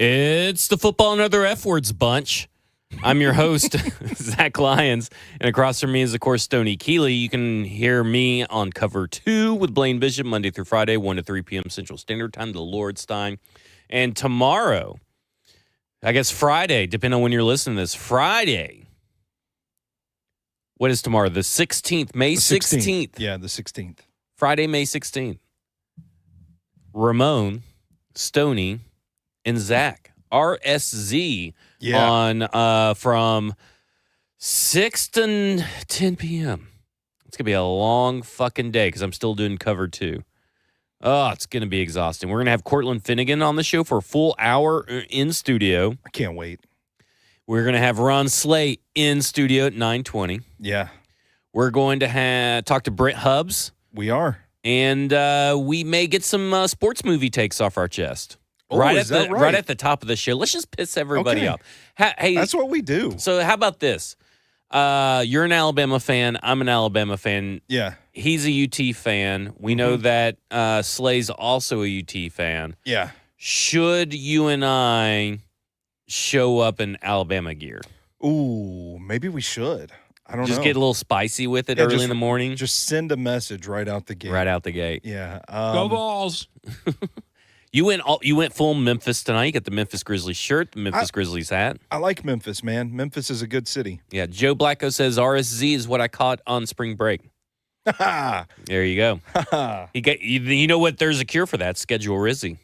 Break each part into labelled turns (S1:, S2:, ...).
S1: It's the Football and Other F Words bunch. I'm your host, Zach Lyons, and across from me is, of course, Stoney Keeley. You can hear me on Cover 2 with Blaine Bishop Monday through Friday, 1 to 3 p.m. Central Standard Time, the Lord's time. And tomorrow, I guess Friday, depending on when you're listening to this, Friday. What is tomorrow? The 16th, May 16th.
S2: Yeah, the 16th.
S1: Friday, May 16th. Ramon, Stoney, and Zach, RSZ, on from 6 to 10 p.m. It's going to be a long fucking day because I'm still doing Cover 2. Oh, it's going to be exhausting. We're going to have Cortland Finnegan on the show for a full hour in studio.
S2: I can't wait.
S1: We're going to have Ron Slate in studio at 9:20.
S2: Yeah.
S1: We're going to talk to Brent Hubbs.
S2: We are.
S1: And we may get some sports movie takes off our chest.
S2: Oh,
S1: right
S2: is that right?
S1: Right at the top of the show. Let's just piss everybody off. Hey,
S2: that's what we do.
S1: So how about this? You're an Alabama fan. I'm an Alabama fan.
S2: Yeah.
S1: He's a UT fan. We know that Slay's also a UT fan.
S2: Yeah.
S1: Should you and I show up in Alabama gear?
S2: Ooh, maybe we should. I don't know.
S1: Just get a little spicy with it early in the morning.
S2: Just send a message right out the gate.
S1: Right out the gate.
S2: Yeah.
S3: Go Balls.
S1: You went full Memphis tonight. You got the Memphis Grizzlies shirt, the Memphis Grizzlies hat.
S2: I like Memphis, man. Memphis is a good city.
S1: Yeah, Joe Blacko says RSZ is what I caught on spring break. There you go. You know what? There's a cure for that. Schedule Rizzy.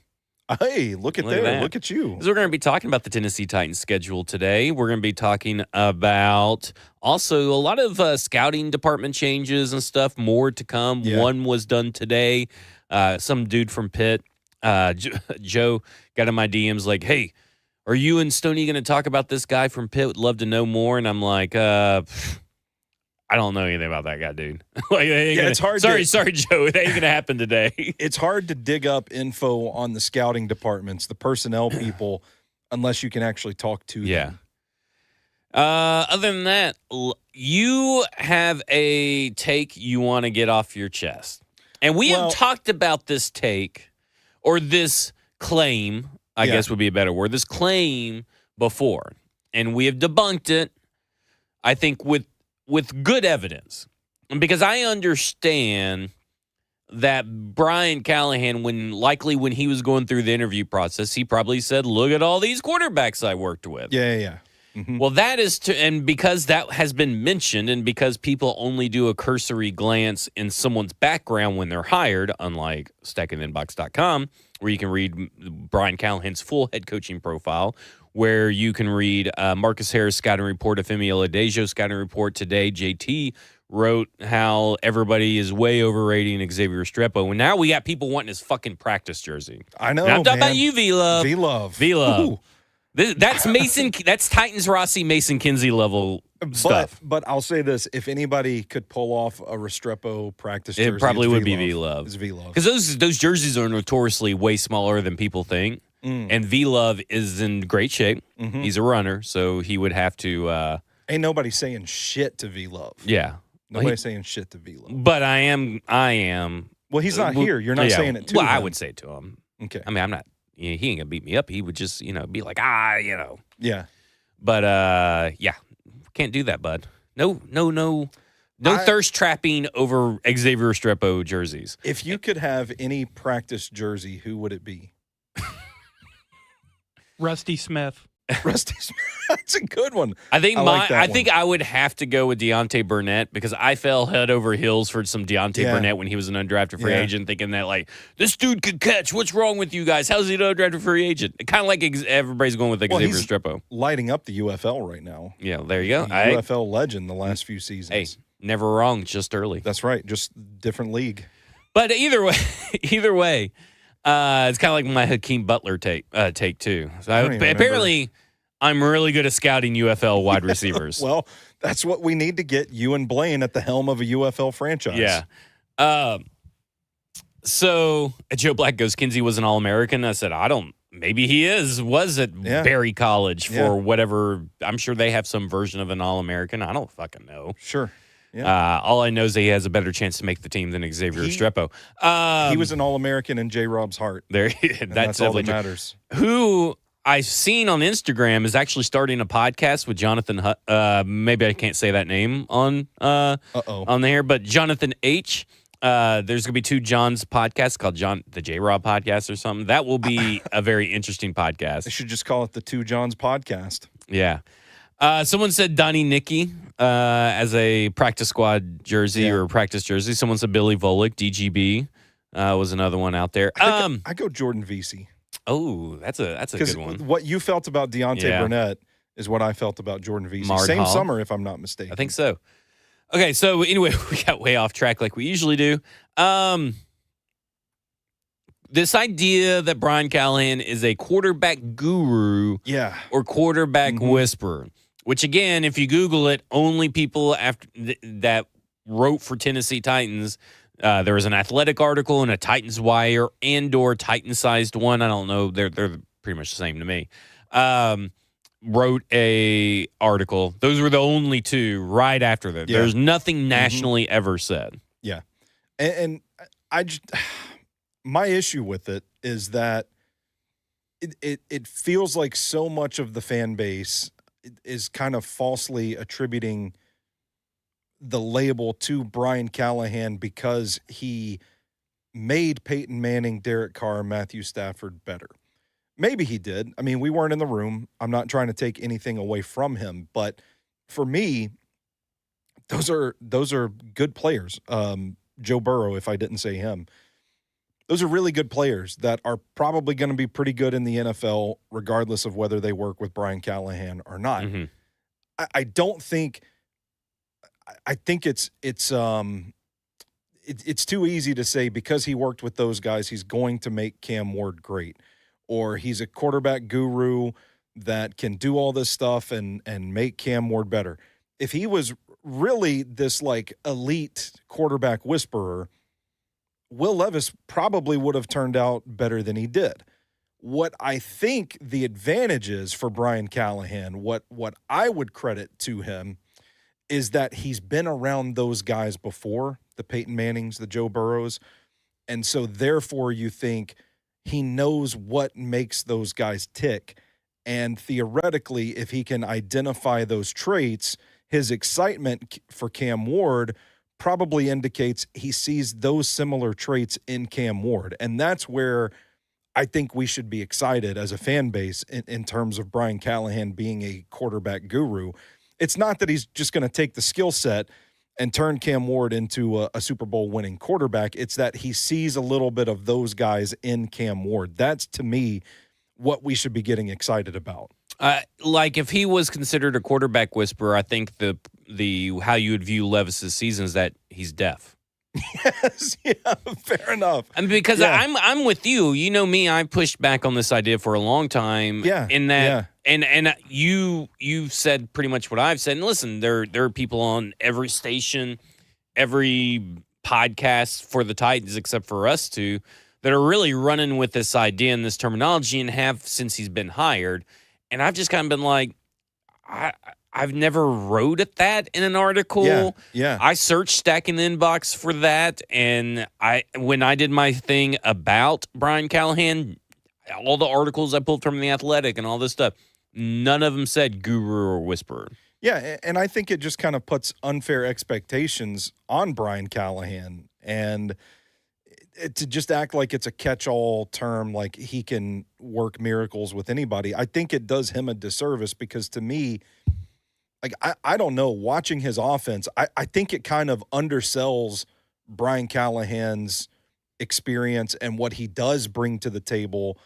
S2: Hey, look at there. Look at you.
S1: So we're going to be talking about the Tennessee Titans schedule today. We're going to be talking about also a lot of scouting department changes and stuff. More to come. Yeah. One was done today. Some dude from Pitt, Joe, got in my DMs like, hey, are you and Stoney going to talk about this guy from Pitt? Would love to know more. And I'm like, I don't know anything about that guy, dude.
S2: It's hard.
S1: Sorry, Joe. It ain't going to happen today.
S2: It's hard to dig up info on the scouting departments, the personnel people, unless you can actually talk to them.
S1: Other than that, you have a take you want to get off your chest. And we have talked about this take, or this claim, I guess would be a better word, this claim before. And we have debunked it, I think, with good evidence. Because I understand that Brian Callagan, when he was going through the interview process, he probably said, look at all these quarterbacks I worked with.
S2: Yeah. Mm-hmm.
S1: Well, that is and because that has been mentioned, and because people only do a cursory glance in someone's background when they're hired, unlike stackinginbox.com, where you can read Brian Callahan's full head coaching profile, where you can read Marcus Harris' scouting report, Femi Oladejo's scouting report today. JT wrote how everybody is way overrating Xavier Restrepo, and now we got people wanting his fucking practice jersey.
S2: I know,
S1: I'm talking about you, V-Love.
S2: V-Love.
S1: That's Mason. That's Titans Rossi, Mason Kinsey level stuff.
S2: But I'll say this: if anybody could pull off a Restrepo practice jersey,
S1: it probably would be V-Love.
S2: It's V-Love,
S1: because those jerseys are notoriously way smaller than people think. And V-Love is in great shape. Mm-hmm. He's a runner, so he would have to.
S2: Ain't nobody saying shit to V-Love.
S1: Yeah,
S2: nobody's saying shit to V-Love.
S1: But I am.
S2: Well, he's not here. You're not saying it to him.
S1: Well, I would say it to him.
S2: Okay.
S1: I mean, I'm not. He ain't gonna beat me up. He would just, be like,
S2: Yeah.
S1: But can't do that, bud. No thirst trapping over Xavier Restrepo jerseys.
S2: If you could have any practice jersey, who would it be?
S3: Rusty Smith.
S2: Rusty Smith. That's a good one.
S1: I think I would have to go with Deontay Burnett, because I fell head over heels for some Deontay Burnett when he was an undrafted free agent, thinking that, like, this dude could catch. What's wrong with you guys? How's he an undrafted free agent? Kind of like everybody's going with Xavier Restrepo.
S2: Lighting up the UFL right now.
S1: Yeah, there you go.
S2: UFL legend the last few seasons.
S1: Hey, never wrong, just early.
S2: That's right. Just different league.
S1: But either way, it's kind of like my Hakeem Butler take too. So apparently, I'm really good at scouting UFL wide receivers.
S2: Well, that's what we need to get you and Blaine at the helm of a UFL franchise.
S1: Yeah. So Joe Black goes, Kinsey was an All-American. I said, maybe he was at Berry College for whatever. I'm sure they have some version of an All-American. I don't fucking know.
S2: Sure. Yeah.
S1: All I know is that he has a better chance to make the team than Xavier Restrepo.
S2: He was an All-American in J-Rob's heart.
S1: That's
S2: all that matters.
S1: Who I've seen on Instagram is actually starting a podcast with Jonathan. Maybe I can't say that name on there, but Jonathan H. There's gonna be 2 John's podcasts called the J Rob podcast or something. That will be a very interesting podcast.
S2: They should just call it the 2 Johns podcast.
S1: Yeah. Someone said Donnie Nicky as a practice squad jersey or practice jersey. Someone said Billy Volek, DGB was another one out there.
S2: I go Jordan Vesey.
S1: Oh, that's a good one.
S2: What you felt about Deontay Burnett is what I felt about Jordan Vesey. Same summer, if I'm not mistaken.
S1: I think so. Okay, so anyway, we got way off track like we usually do. This idea that Brian Callagan is a quarterback guru or quarterback whisperer, which, again, if you Google it, only people after that wrote for Tennessee Titans. There was an Athletic article and a Titans Wire and/or Titan-sized one. I don't know. They're pretty much the same to me. Wrote a article. Those were the only 2 right after that. Yeah. There's nothing nationally ever said.
S2: Yeah. And I just, my issue with it is that it feels like so much of the fan base is kind of falsely attributing the label to Brian Callagan because he made Peyton Manning, Derek Carr, Matthew Stafford better. Maybe he did. I mean, we weren't in the room. I'm not trying to take anything away from him, but for me, those are good players. Joe Burrow, if I didn't say him. Those are really good players that are probably going to be pretty good in the NFL, regardless of whether they work with Brian Callagan or not. Mm-hmm. I don't think. I think it's too easy to say because he worked with those guys, he's going to make Cam Ward great, or he's a quarterback guru that can do all this stuff and make Cam Ward better. If he was really this like elite quarterback whisperer, Will Levis probably would have turned out better than he did. What I think the advantage is for Brian Callagan, what I would credit to him, is that he's been around those guys before, the Peyton Mannings, the Joe Burrows, and so therefore you think he knows what makes those guys tick, and theoretically, if he can identify those traits, his excitement for Cam Ward probably indicates he sees those similar traits in Cam Ward, and that's where I think we should be excited as a fan base in terms of Brian Callagan being a quarterback guru. It's not that he's just going to take the skill set and turn Cam Ward into a Super Bowl winning quarterback. It's that he sees a little bit of those guys in Cam Ward. That's, to me, what we should be getting excited about.
S1: Like if he was considered a quarterback whisperer, I think the how you would view Levis's season is that he's deaf.
S2: Yes, yeah, fair enough.
S1: I mean, because I'm with you. You know me, I pushed back on this idea for a long time.
S2: Yeah.
S1: In that, and you've said pretty much what I've said. And listen, there are people on every station, every podcast for the Titans, except for us two, that are really running with this idea and this terminology and have since he's been hired. And I've just kind of been like, I've never wrote at that in an article.
S2: Yeah.
S1: I searched Stacking the Inbox for that, and when I did my thing about Brian Callagan, all the articles I pulled from The Athletic and all this stuff, none of them said guru or whisperer.
S2: Yeah, and I think it just kind of puts unfair expectations on Brian Callagan, and to just act like it's a catch-all term, like he can work miracles with anybody, I think it does him a disservice because to me, like, I don't know, watching his offense, I think it kind of undersells Brian Callahan's experience and what he does bring to the table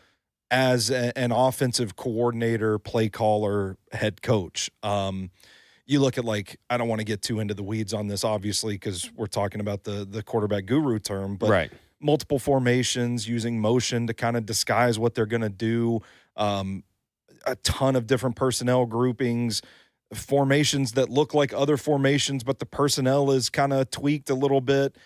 S2: as an offensive coordinator, play caller, head coach. You look at, like, I don't want to get too into the weeds on this, obviously, because we're talking about the quarterback guru term, but
S1: right.
S2: Multiple formations, using motion to kind of disguise what they're going to do, a ton of different personnel groupings, formations that look like other formations, but the personnel is kind of tweaked a little bit.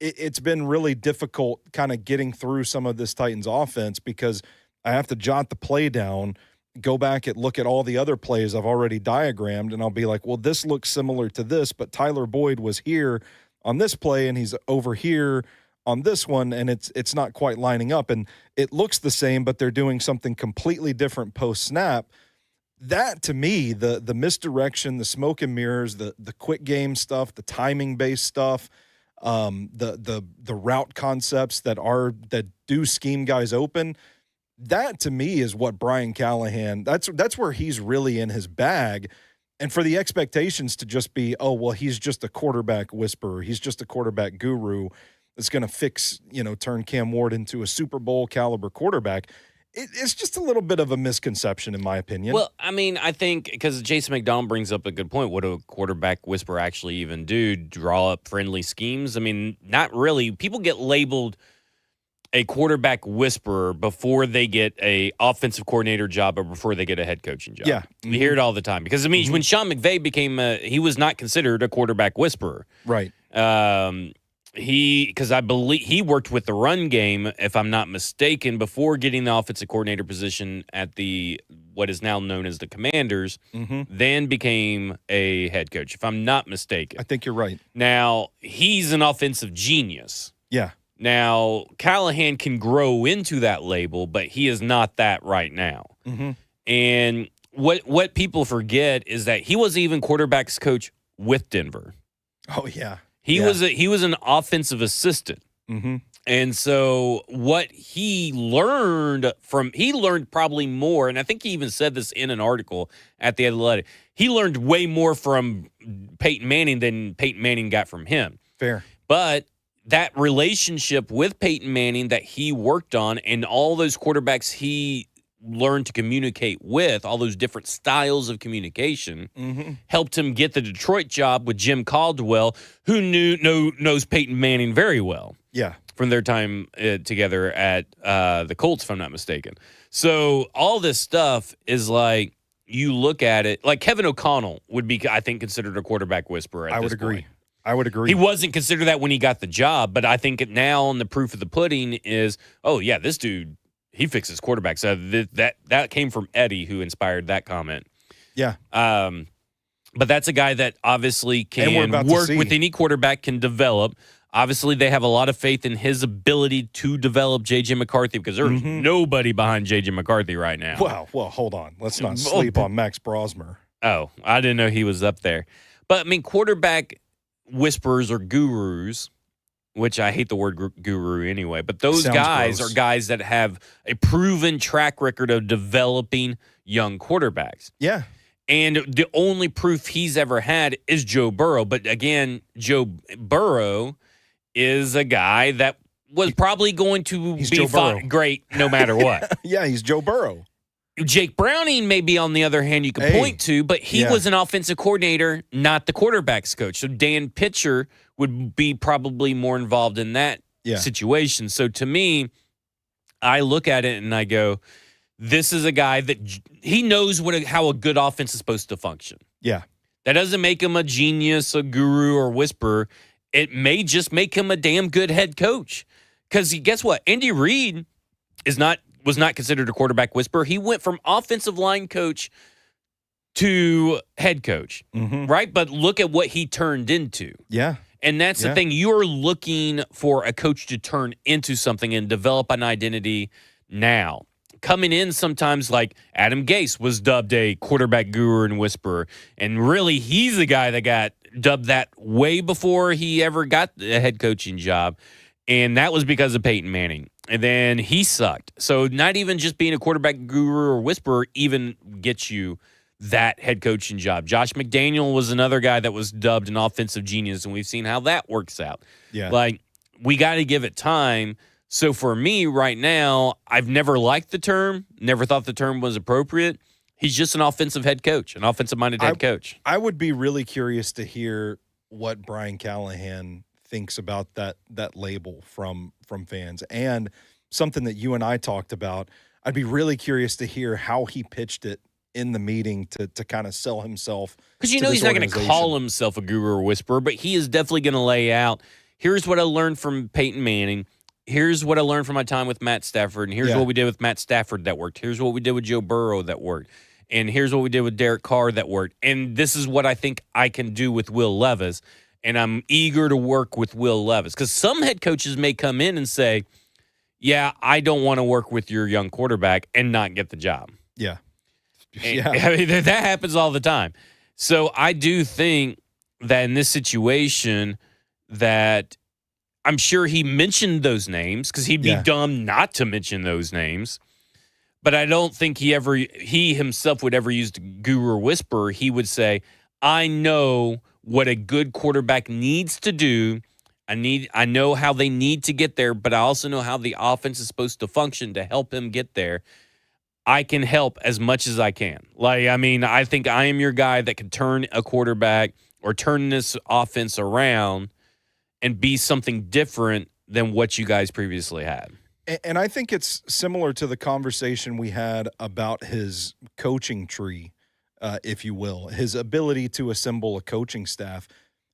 S2: It's been really difficult kind of getting through some of this Titans offense because I have to jot the play down, go back and look at all the other plays I've already diagrammed, and I'll be like, well, this looks similar to this, but Tyler Boyd was here on this play, and he's over here on this one, and it's not quite lining up, and it looks the same, but they're doing something completely different post-snap. That, to me, the misdirection, the smoke and mirrors, the quick game stuff, the timing-based stuff, the route concepts that do scheme guys open, that, to me, is what Brian Callahan, that's where he's really in his bag. And for the expectations to just be, oh, well, he's just a quarterback whisperer, he's just a quarterback guru that's going to fix, turn Cam Ward into a Super Bowl caliber quarterback, it's just a little bit of a misconception, in my opinion.
S1: Well, I mean, I think because Jason McDonald brings up a good point. What do a quarterback whisperer actually even do? Draw up friendly schemes? I mean, not really. People get labeled a quarterback whisperer before they get a offensive coordinator job or before they get a head coaching job.
S2: Yeah.
S1: We hear it all the time. Because, I mean, when Sean McVay became he was not considered a quarterback whisperer.
S2: Right.
S1: Because I believe he worked with the run game, if I'm not mistaken, before getting the offensive coordinator position at what is now known as the Commanders, then became a head coach, if I'm not mistaken.
S2: I think you're right.
S1: Now, he's an offensive genius.
S2: Yeah.
S1: Now, Callahan can grow into that label, but he is not that right now. And what people forget is that he wasn't even quarterbacks coach with Denver.
S2: Oh, yeah.
S1: He was an offensive assistant. And so what he learned probably more, and I think he even said this in an article at The Athletic, he learned way more from Peyton Manning than Peyton Manning got from him.
S2: Fair.
S1: But that relationship with Peyton Manning that he worked on and all those quarterbacks he learned to communicate with, all those different styles of communication, helped him get the Detroit job with Jim Caldwell, who knows Peyton Manning very well.
S2: Yeah.
S1: From their time together at the Colts, if I'm not mistaken. So all this stuff is like, you look at it, like Kevin O'Connell would be, I think, considered a quarterback whisperer at this point.
S2: I would agree.
S1: He wasn't considered that when he got the job, but I think now on the proof of the pudding is, oh, yeah, this dude, he fixes quarterbacks. That came from Eddie, who inspired that comment.
S2: Yeah.
S1: But that's a guy that obviously can work with any quarterback, can develop. Obviously, they have a lot of faith in his ability to develop J.J. McCarthy because there's nobody behind J.J. McCarthy right now.
S2: Well, hold on. Let's not sleep on Max Brosmer.
S1: Oh, I didn't know he was up there. But, I mean, quarterback whisperers or gurus, which I hate the word guru anyway, but those guys are guys that have a proven track record of developing young quarterbacks.
S2: Yeah.
S1: And the only proof he's ever had is Joe Burrow. But again, Joe Burrow is a guy that was probably going to be great no matter what.
S2: Yeah, he's Joe Burrow.
S1: Jake Browning, maybe on the other hand, you could point to, but he was an offensive coordinator, not the quarterback's coach. So Dan Pitcher would be probably more involved in that situation. So to me, I look at it and I go, this is a guy that he knows how a good offense is supposed to function.
S2: Yeah.
S1: That doesn't make him a genius, a guru, or whisperer. It may just make him a damn good head coach. Because guess what? Andy Reid was not considered a quarterback whisperer. He went from offensive line coach to head coach, right? But look at what he turned into.
S2: Yeah.
S1: And that's the thing. You're looking for a coach to turn into something and develop an identity now. Coming in sometimes like Adam Gase was dubbed a quarterback guru and whisperer. And really, he's the guy that got dubbed that way before he ever got a head coaching job. And that was because of Peyton Manning. And then he sucked. So not even just being a quarterback guru or whisperer even gets you that head coaching job. Josh McDaniel was another guy that was dubbed an offensive genius, and we've seen how that works out.
S2: Yeah.
S1: Like, we got to give it time. So for me right now, I've never liked the term, never thought the term was appropriate. He's just an offensive head coach, an offensive-minded head coach.
S2: I would be really curious to hear what Brian Callahan thinks about that label from fans, and something that you and I talked about. I'd be really curious to hear how he pitched it in the meeting to kind of sell himself.
S1: Because he's not going to call himself a guru or whisperer, but he is definitely going to lay out, here's what I learned from Peyton Manning. Here's what I learned from my time with Matt Stafford, and here's what we did with Matt Stafford that worked. Here's what we did with Joe Burrow that worked. And here's what we did with Derek Carr that worked. And this is what I think I can do with Will Levis. and I'm eager to work with Will Levis. Because some head coaches may come in and say, yeah, I don't want to work with your young quarterback and not get the job.
S2: Yeah.
S1: And, I mean, that happens all the time. So I do think that in this situation that I'm sure he mentioned those names because he'd be dumb not to mention those names. But I don't think he himself would ever use the guru whisperer. He would say, I know what a good quarterback needs to do. I know how they need to get there, but I also know how the offense is supposed to function to help him get there. I can help as much as I can. I think I am your guy that can turn a quarterback or turn this offense around and be something different than what you guys previously had.
S2: And I think it's similar to the conversation we had about his coaching tree, if you will, his ability to assemble a coaching staff.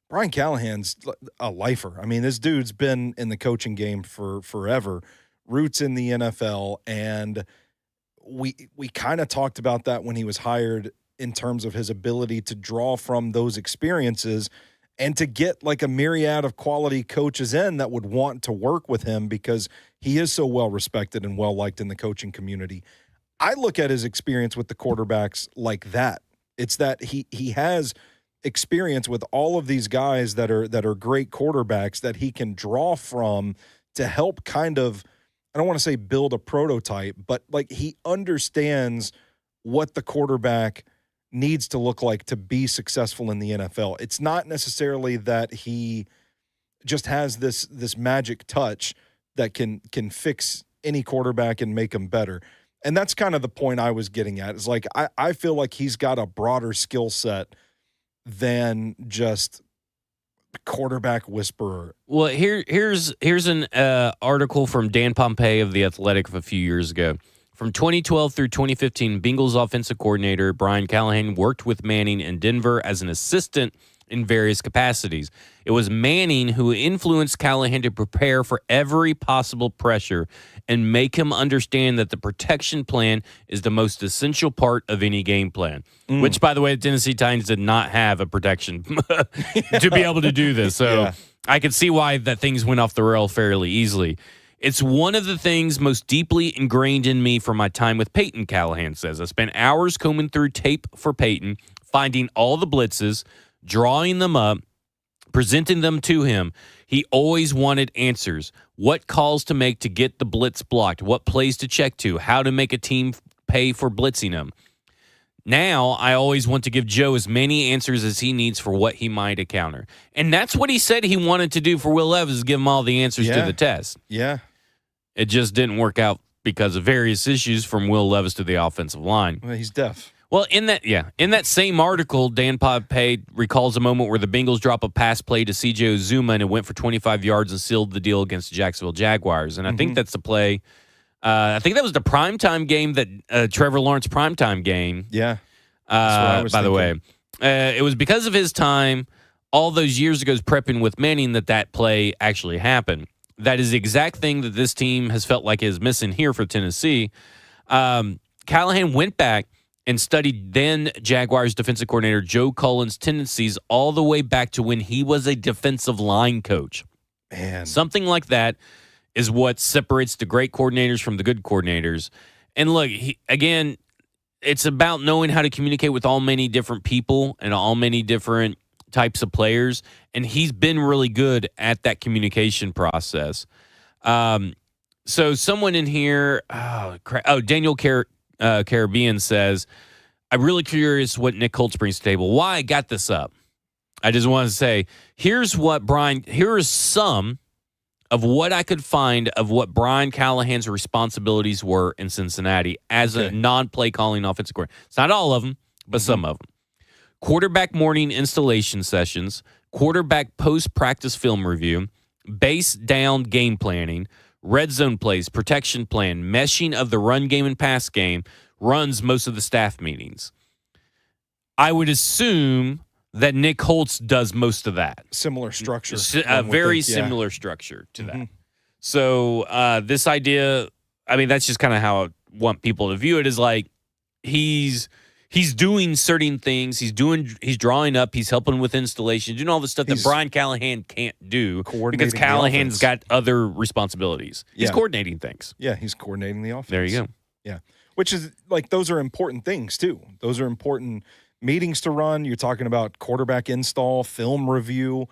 S2: Brian Callahan's a lifer. I mean, this dude's been in the coaching game for forever, roots in the NFL, and we kind of talked about that when he was hired in terms of his ability to draw from those experiences and to get like a myriad of quality coaches in that would want to work with him because he is so well respected and well liked in the coaching community. I look at his experience with the quarterbacks like that. It's that he has experience with all of these guys that are great quarterbacks that he can draw from to help kind of, I don't want to say build a prototype, but like he understands what the quarterback needs to look like to be successful in the NFL. It's not necessarily that he just has this magic touch that can fix any quarterback and make them better. And that's kind of the point I was getting at. Is like I feel like he's got a broader skill set than just quarterback whisperer.
S1: Well, here's an article from Dan Pompei of The Athletic of a few years ago. From 2012 through 2015, Bengals offensive coordinator Brian Callagan worked with Manning in Denver as an assistant in various capacities. It was Manning who influenced Callahan to prepare for every possible pressure and make him understand that the protection plan is the most essential part of any game plan, which, by the way, the Tennessee Titans did not have a protection to be able to do this. So I could see why that things went off the rail fairly easily. It's one of the things most deeply ingrained in me from my time with Peyton, Callahan says. I spent hours combing through tape for Peyton, finding all the blitzes, drawing them up, presenting them to him. He always wanted answers. What calls to make to get the blitz blocked? What plays to check to? How to make a team pay for blitzing them? Now, I always want to give Joe as many answers as he needs for what he might encounter. And that's what he said he wanted to do for Will Levis, is give him all the answers to the test.
S2: Yeah.
S1: It just didn't work out because of various issues from Will Levis to the offensive line.
S2: Well, he's deaf.
S1: Well, in that same article, Dan Pompei recalls a moment where the Bengals drop a pass play to C.J. Uzuma and it went for 25 yards and sealed the deal against the Jacksonville Jaguars. And I think that's the play. I think that was the primetime game that Trevor Lawrence primetime game.
S2: Yeah.
S1: By the way, it was because of his time all those years ago prepping with Manning that play actually happened. That is the exact thing that this team has felt like is missing here for Tennessee. Callahan went back and studied then Jaguars defensive coordinator Joe Cullen's tendencies all the way back to when he was a defensive line coach.
S2: Man.
S1: Something like that is what separates the great coordinators from the good coordinators. And look, again, it's about knowing how to communicate with all many different people and all many different types of players, and he's been really good at that communication process. So someone in here, Daniel Caribbean says, I'm really curious what Nick Holtz brings to the table. Why I got this up, I just want to say, here is some of what I could find of what Brian Callahan's responsibilities were in Cincinnati as a non-play calling offensive coordinator. It's not all of them, but some of them. Quarterback morning installation sessions, quarterback post-practice film review, base down game planning, red zone plays, protection plan, meshing of the run game and pass game, runs most of the staff meetings. I would assume that Nick Holtz does most of that.
S2: Similar structure.
S1: A very similar structure to that. So this idea, I mean, that's just kind of how I want people to view it, is like he's he's doing certain things. He's drawing up. He's helping with installation, doing all the stuff that Brian Callagan can't do because Callahan's got other responsibilities. He's coordinating things.
S2: Yeah, he's coordinating the offense.
S1: There you go.
S2: Yeah, which is like those are important things too. Those are important meetings to run. You're talking about quarterback install, film review,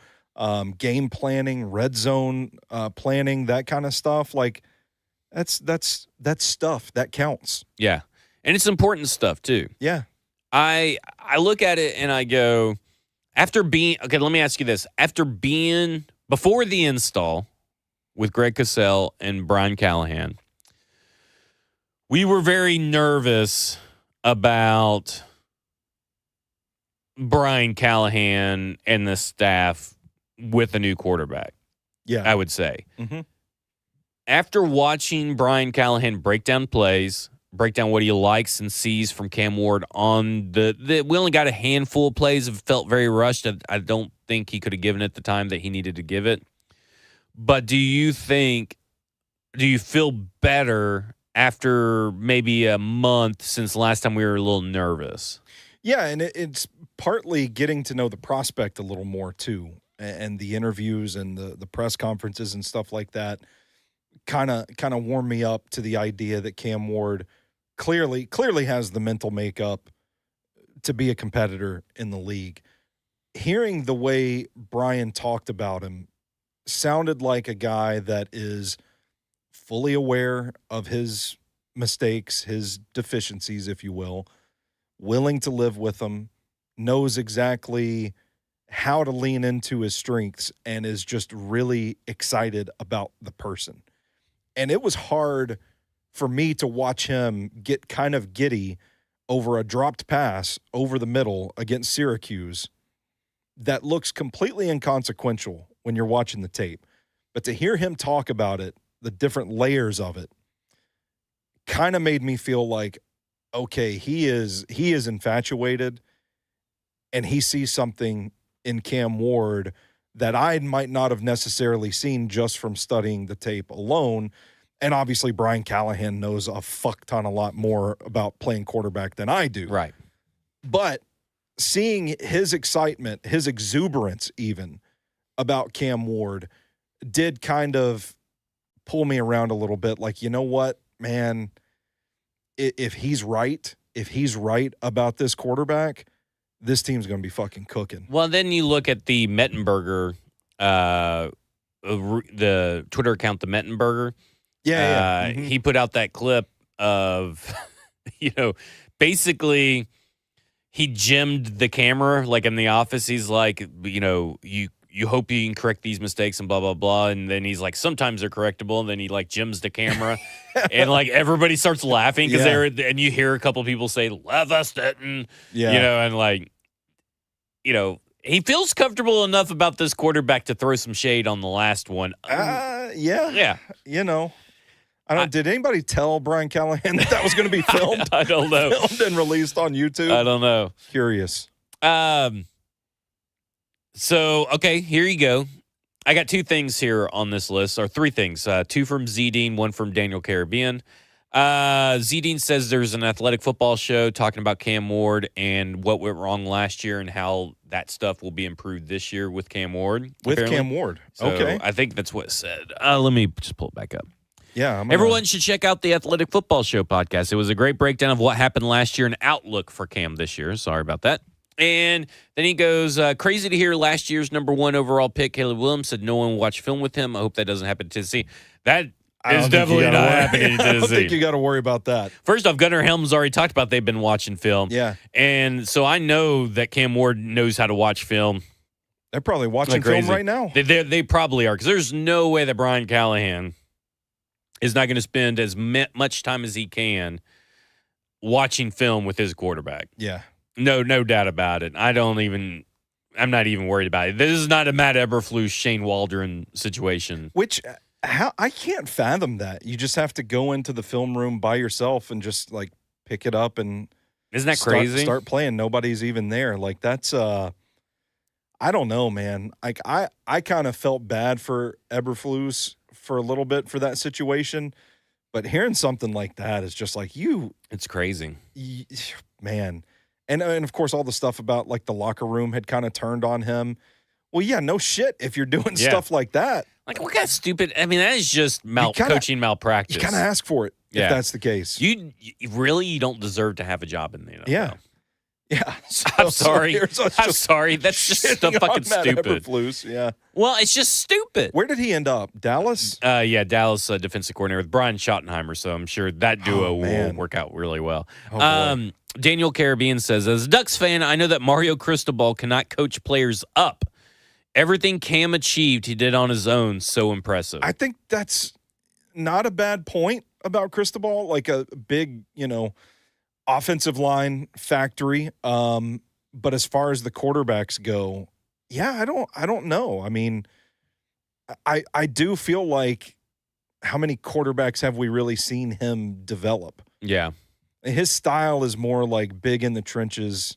S2: game planning, red zone planning, that kind of stuff. Like that's stuff that counts.
S1: Yeah. And it's important stuff too.
S2: Yeah.
S1: I look at it and I go, let me ask you this. Before the install with Greg Cosell and Brian Callagan, we were very nervous about Brian Callagan and the staff with a new quarterback.
S2: Yeah.
S1: I would say.
S2: Mm-hmm.
S1: After watching Brian Callagan break down plays, break down what he likes and sees from Cam Ward on we only got a handful of plays that felt very rushed. I don't think he could have given it the time that he needed to give it. But do you feel better after maybe a month since last time we were a little nervous?
S2: Yeah, and it's partly getting to know the prospect a little more too, and the interviews and the press conferences and stuff like that kind of warm me up to the idea that Cam Ward clearly has the mental makeup to be a competitor in the league. Hearing the way Brian talked about him sounded like a guy that is fully aware of his mistakes, his deficiencies, if you will, willing to live with them, knows exactly how to lean into his strengths, and is just really excited about the person. And it was hard for me to watch him get kind of giddy over a dropped pass over the middle against Syracuse that looks completely inconsequential when you're watching the tape. But to hear him talk about it, the different layers of it, kind of made me feel like, okay, he is infatuated, and he sees something in Cam Ward that I might not have necessarily seen just from studying the tape alone. And obviously Brian Callagan knows a fuck ton a lot more about playing quarterback than I do.
S1: Right.
S2: But seeing his excitement, his exuberance even about Cam Ward did kind of pull me around a little bit. Like, you know what, man, if he's right about this quarterback, this team's going to be fucking cooking.
S1: Well, then you look at the Mettenberger, the Twitter account, the Mettenberger.
S2: Yeah. Mm-hmm.
S1: He put out that clip of, basically he gemmed the camera like in the office. He's like, you hope you can correct these mistakes and blah, blah, blah. And then he's like, sometimes they're correctable. And then he like gems the camera and like everybody starts laughing because and you hear a couple people say, Leatherstein, and like, he feels comfortable enough about this quarterback to throw some shade on the last one.
S2: Yeah. Did anybody tell Brian Callagan that was going to be filmed?
S1: I don't know.
S2: Filmed and released on YouTube?
S1: I don't know.
S2: Curious.
S1: So, okay, here you go. I got two things here on this list, or three things. Two from Z-Dean, one from Daniel Caribbean. Z-Dean says there's an athletic football show talking about Cam Ward and what went wrong last year and how that stuff will be improved this year with Cam Ward.
S2: Cam Ward.
S1: So
S2: okay.
S1: I think that's what it said. Let me just pull it back up.
S2: Yeah.
S1: Everyone should check out the Athletic Football Show podcast. It was a great breakdown of what happened last year and outlook for Cam this year. Sorry about that. And then he goes, crazy to hear last year's number 1 overall pick, Caleb Williams, said no one watched film with him. I hope that doesn't happen in Tennessee. That is definitely not happening in Tennessee.
S2: I don't think you got to worry about that.
S1: First off, Gunnar Helms already talked about they've been watching film.
S2: Yeah.
S1: And so I know that Cam Ward knows how to watch film.
S2: They're probably watching film right now.
S1: They probably are, because there's no way that Brian Callagan is not going to spend as much time as he can watching film with his quarterback.
S2: Yeah.
S1: No doubt about it. I'm not even worried about it. This is not a Matt Eberflus, Shane Waldron situation.
S2: Which, I can't fathom that. You just have to go into the film room by yourself and just like pick it up and
S1: isn't that crazy?
S2: Start playing. Nobody's even there. Like that's I don't know, man. Like I kind of felt bad for Eberflus for a little bit for that situation, but hearing something like that is just like
S1: it's crazy.
S2: Man. And of course, all the stuff about like the locker room had kind of turned on him. Well, yeah, no shit if you're doing stuff like that.
S1: Like, what kind of stupid? I mean, that is just coaching malpractice.
S2: You kind of ask for it if that's the case.
S1: You don't deserve to have a job in the NFL.
S2: Yeah. Yeah. So,
S1: I'm sorry. I'm sorry. That's just so fucking stupid.
S2: Yeah.
S1: Well, it's just stupid.
S2: Where did he end up? Dallas?
S1: Dallas defensive coordinator with Brian Schottenheimer. So I'm sure that duo will work out really well. Daniel Caribbean says, as a Ducks fan, I know that Mario Cristobal cannot coach players up. Everything Cam achieved, he did on his own. So impressive.
S2: I think that's not a bad point about Cristobal. Like a big, offensive line factory. But as far as the quarterbacks go, yeah, I don't know. I mean, I do feel like how many quarterbacks have we really seen him develop?
S1: Yeah.
S2: His style is more like big in the trenches.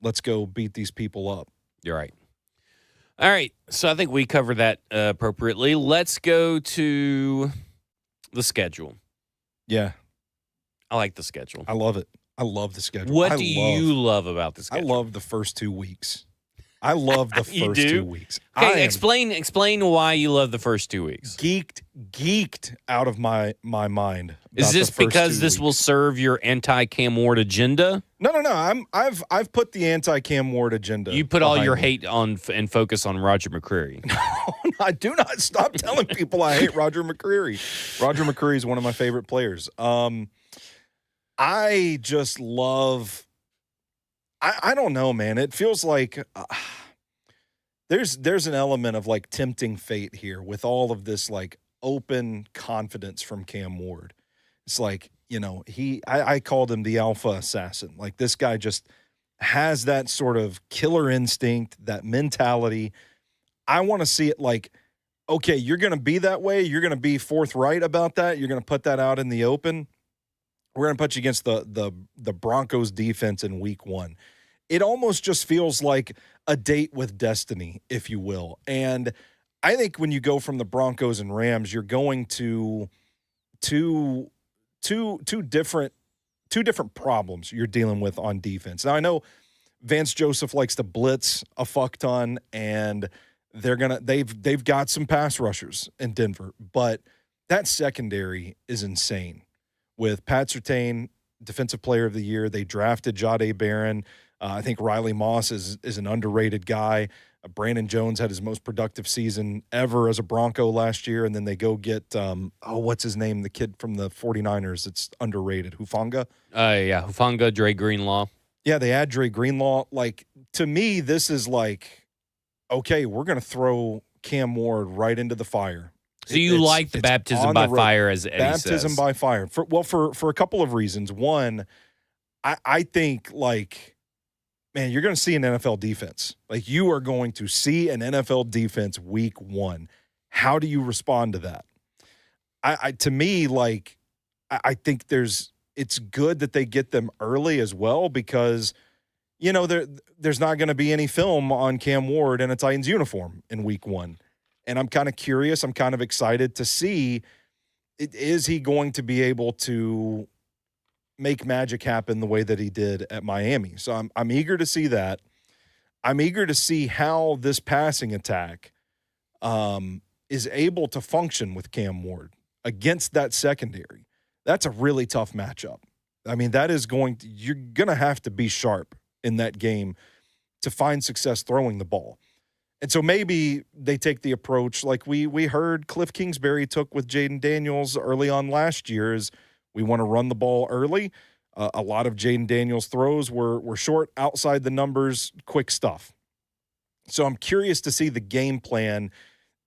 S2: Let's go beat these people up.
S1: You're right. All right. So I think we covered that appropriately. Let's go to the schedule.
S2: Yeah.
S1: I like the schedule.
S2: I love it. I love the schedule.
S1: What do you love about the schedule?
S2: I love the first 2 weeks. I love the first 2 weeks.
S1: Okay, explain why you love the first 2 weeks.
S2: Geeked out of my mind.
S1: Is this because this will serve your anti-Cam Ward agenda?
S2: No. I've put the anti-Cam Ward agenda.
S1: You put all your hate on and focus on Roger McCreary.
S2: No, I do not. Stop telling people I hate Roger McCreary. Roger McCreary is one of my favorite players. I just love. I don't know, man. It feels like there's an element of like tempting fate here with all of this like open confidence from Cam Ward. It's like, I called him the alpha assassin. Like this guy just has that sort of killer instinct, that mentality. I want to see it like, okay, you're going to be that way. You're going to be forthright about that. You're going to put that out in the open. We're going to put you against the Broncos defense in week 1. It almost just feels like a date with destiny, if you will. And I think when you go from the Broncos and Rams, you're going to two different problems you're dealing with on defense. Now I know Vance Joseph likes to blitz a fuck ton, and they've got some pass rushers in Denver, but that secondary is insane. With Pat Surtain, Defensive Player of the Year, they drafted Jahdae Barron. I think Riley Moss is an underrated guy. Brandon Jones had his most productive season ever as a Bronco last year, and then they go get, what's his name? The kid from the 49ers. It's underrated. Hufanga?
S1: Hufanga, Dre Greenlaw.
S2: Yeah, they add Dre Greenlaw. Like, to me, this is like, okay, we're going to throw Cam Ward right into the fire.
S1: So you like the baptism by fire, as Eddie says.
S2: Baptism by fire. For a couple of reasons. One, I think, like, man, you're going to see an NFL defense. Like, you are going to see an NFL defense week 1. How do you respond to that? To me, like, I think it's good that they get them early as well because, there's not going to be any film on Cam Ward in a Titans uniform in week 1. And I'm kind of curious. I'm kind of excited to see, is he going to be able to make magic happen the way that he did at Miami? So I'm eager to see that. I'm eager to see how this passing attack is able to function with Cam Ward against that secondary. That's a really tough matchup. I mean, you're going to have to be sharp in that game to find success throwing the ball. And so maybe they take the approach like we heard Cliff Kingsbury took with Jaden Daniels early on last year is we want to run the ball early. A lot of Jaden Daniels' throws were short, outside the numbers, quick stuff. So I'm curious to see the game plan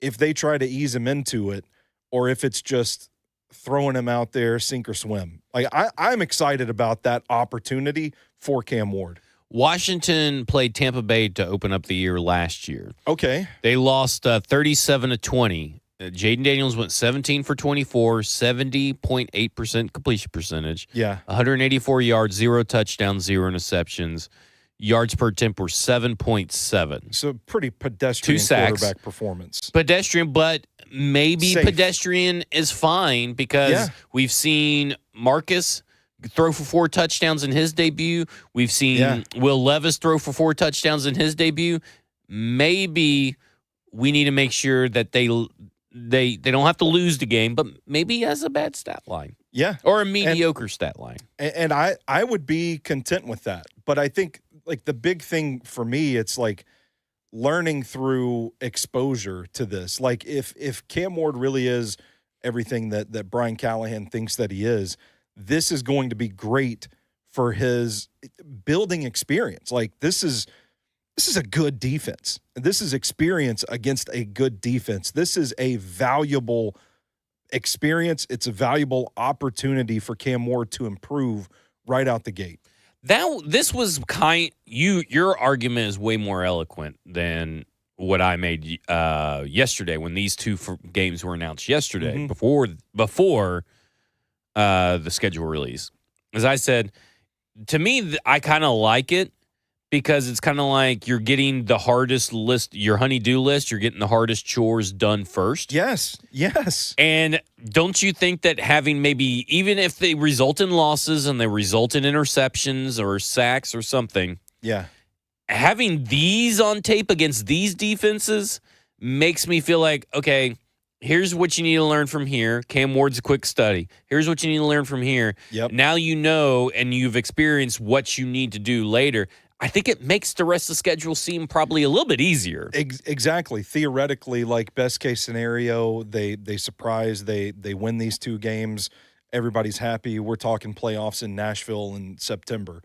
S2: if they try to ease him into it or if it's just throwing him out there, sink or swim. Like I'm excited about that opportunity for Cam Ward.
S1: Washington played Tampa Bay to open up the year last year.
S2: Okay.
S1: They lost 37-20. Jaden Daniels went 17 for 24, 70.8% completion percentage.
S2: Yeah.
S1: 184 yards, 0 touchdowns, 0 interceptions. Yards per attempt were 7.7.
S2: So pretty pedestrian
S1: 2 sacks.
S2: Quarterback performance.
S1: Pedestrian, but maybe
S2: safe.
S1: Pedestrian is fine because we've seen Marcus throw for 4 touchdowns in his debut. We've seen Will Levis throw for 4 touchdowns in his debut. Maybe we need to make sure that they don't have to lose the game, but maybe he has a bad stat line.
S2: Yeah.
S1: Or a mediocre stat line.
S2: And I would be content with that. But I think, like, the big thing for me, it's like learning through exposure to this. Like, if Cam Ward really is everything that Brian Callagan thinks that he is, this is going to be great for his building experience. Like, this is a good defense. This is experience against a good defense. This is a valuable experience. It's a valuable opportunity for Cam Ward to improve right out the gate.
S1: This was your argument is way more eloquent than what I made yesterday when these two games were announced yesterday before the schedule release. As I said, to me, I kind of like it because it's kind of like you're getting the hardest list, your honey-do list, you're getting the hardest chores done first.
S2: Yes.
S1: And don't you think that having maybe, even if they result in losses and they result in interceptions or sacks or something, having these on tape against these defenses makes me feel like, okay, here's what you need to learn from here. Cam Ward's a quick study. Here's what you need to learn from here.
S2: Yep.
S1: Now you know and you've experienced what you need to do later. I think it makes the rest of the schedule seem probably a little bit easier.
S2: Exactly. Theoretically, like, best case scenario, they surprise, they win these 2 games. Everybody's happy. We're talking playoffs in Nashville in September.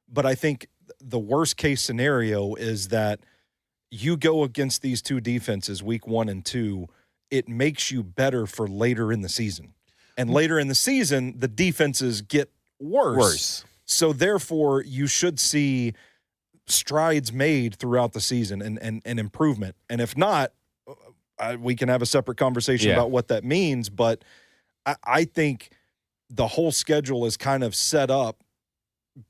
S2: But I think the worst case scenario is that you go against these 2 defenses, week 1 and 2, it makes you better for later in the season. And later in the season, the defenses get worse. So therefore, you should see strides made throughout the season and improvement. And if not, we can have a separate conversation about what that means. But I think the whole schedule is kind of set up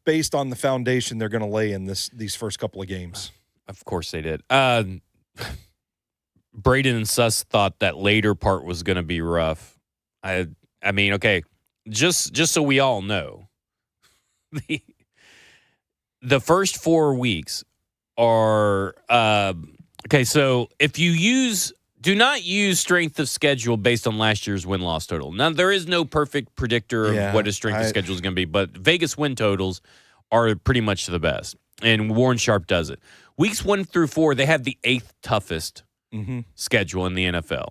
S2: based on the foundation they're going to lay in these first couple of games.
S1: Of course they did. Braden and Suss thought that later part was going to be rough. I mean, okay, just so we all know, the first 4 weeks are okay. So if you do not use strength of schedule based on last year's win-loss total. Now, there is no perfect predictor of what a strength of schedule is going to be, but Vegas win totals are pretty much the best, and Warren Sharp does it. Weeks 1 through 4, they have the 8th toughest schedule in the NFL.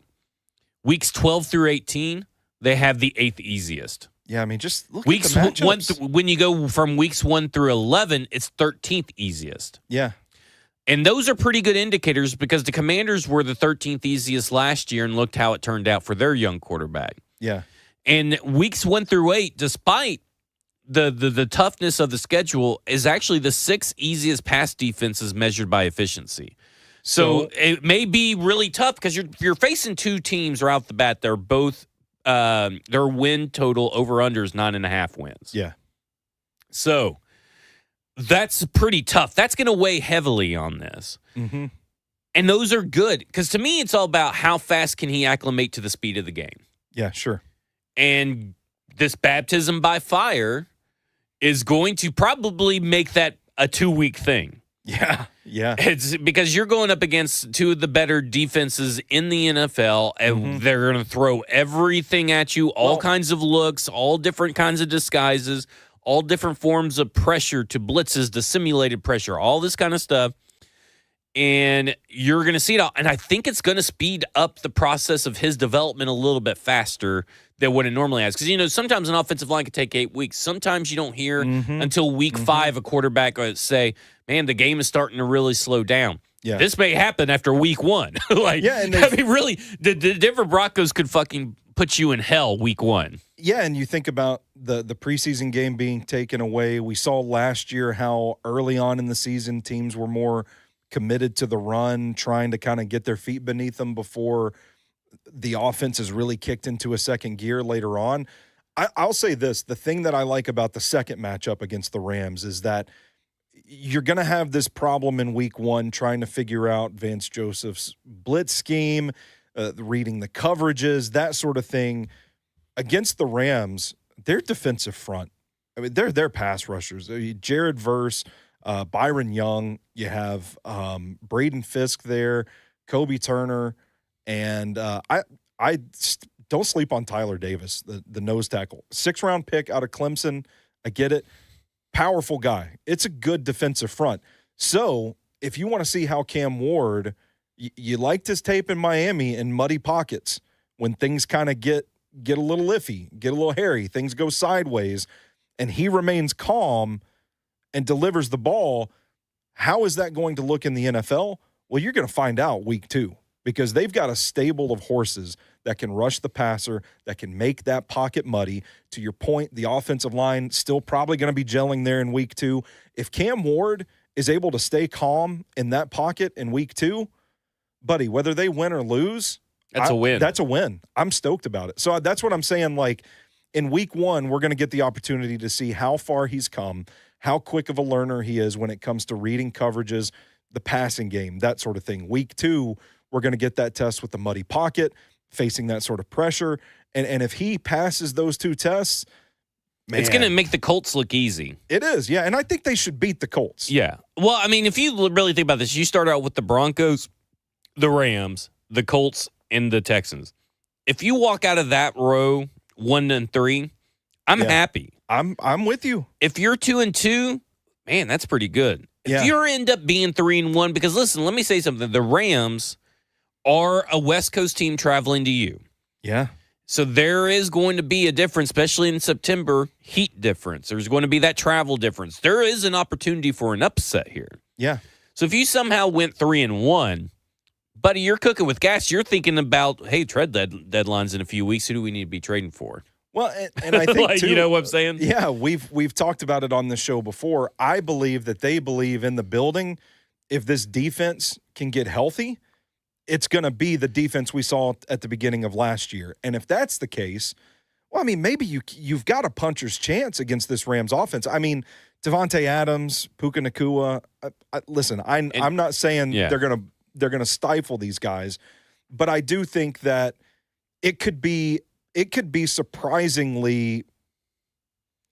S1: Weeks 12 through 18, they have the 8th easiest.
S2: Yeah, I mean, just look
S1: weeks
S2: at the matchups.
S1: When you go from weeks 1 through 11, it's 13th easiest.
S2: Yeah.
S1: And those are pretty good indicators because the Commanders were the 13th easiest last year and looked how it turned out for their young quarterback.
S2: Yeah.
S1: And weeks 1 through 8, despite the toughness of the schedule, is actually the 6th easiest pass defenses measured by efficiency. So it may be really tough because you're facing 2 teams right off the bat. They're both their win total over-under is 9.5 wins.
S2: Yeah.
S1: So that's pretty tough. That's going to weigh heavily on this.
S2: Mm-hmm.
S1: And those are good because to me, it's all about how fast can he acclimate to the speed of the game.
S2: Yeah, sure.
S1: And this baptism by fire is going to probably make that a 2-week thing.
S2: Yeah.
S1: It's because you're going up against 2 of the better defenses in the NFL, and they're going to throw everything at you, all kinds of looks, all different kinds of disguises, all different forms of pressure to blitzes, to simulated pressure, all this kind of stuff. And you're going to see it all. And I think it's going to speed up the process of his development a little bit faster than what it normally has. Because, sometimes an offensive line can take 8 weeks. Sometimes you don't hear until week 5 a quarterback say, man, the game is starting to really slow down.
S2: Yeah.
S1: This may happen after week 1. Really, the Denver Broncos could fucking put you in hell week 1.
S2: Yeah, and you think about the preseason game being taken away. We saw last year how early on in the season teams were more committed to the run, trying to kind of get their feet beneath them before the offense is really kicked into a second gear later on. I'll say this. The thing that I like about the second matchup against the Rams is that you're going to have this problem in week 1 trying to figure out Vance Joseph's blitz scheme, reading the coverages, that sort of thing. Against the Rams, their defensive front I mean, they're pass rushers. Jared Verse, Byron Young. You have Braden Fisk there, Kobe Turner, and don't sleep on Tyler Davis, the nose tackle. 6th-round pick out of Clemson. I get it. Powerful guy. It's a good defensive front. So if you want to see how Cam Ward, you liked his tape in Miami in muddy pockets when things kind of get a little iffy, get a little hairy, things go sideways, and he remains calm and delivers the ball. How is that going to look in the NFL? Well, you're going to find out week 2 because they've got a stable of horses that can rush the passer, that can make that pocket muddy. To your point, the offensive line still probably going to be gelling there in week 2. If Cam Ward is able to stay calm in that pocket in week 2, buddy, whether they win or lose,
S1: that's a win.
S2: That's a win. I'm stoked about it. So that's what I'm saying. Like in week 1, we're going to get the opportunity to see how far he's come, how quick of a learner he is when it comes to reading coverages, the passing game, that sort of thing. Week 2, we're going to get that test with the muddy pocket, facing that sort of pressure. And if he passes those 2 tests, man,
S1: it's going to make the Colts look easy.
S2: It is, yeah. And I think they should beat the Colts.
S1: Yeah. Well, I mean, if you really think about this, you start out with the Broncos, the Rams, the Colts, and the Texans. If you walk out of that row 1-3, I'm happy.
S2: I'm with you.
S1: If you're 2-2, man, that's pretty good.
S2: Yeah.
S1: If you end up being 3-1, because listen, let me say something. The Rams are a West Coast team traveling to you.
S2: Yeah.
S1: So there is going to be a difference, especially in September, heat difference. There's going to be that travel difference. There is an opportunity for an upset here.
S2: Yeah.
S1: So if you somehow went 3-1, buddy, you're cooking with gas. You're thinking about, hey, trade deadlines in a few weeks. Who do we need to be trading for?
S2: Well, and I think,
S1: like,
S2: too,
S1: you know what I'm saying?
S2: Yeah, we've talked about it on the show before. I believe that they believe in the building. If this defense can get healthy, it's going to be the defense we saw at the beginning of last year. And if that's the case, well, I mean, maybe you've got a puncher's chance against this Rams offense. I mean, Devontae Adams, Puka Nacua. Listen, I'm not saying they're gonna stifle these guys, but I do think that it could be surprisingly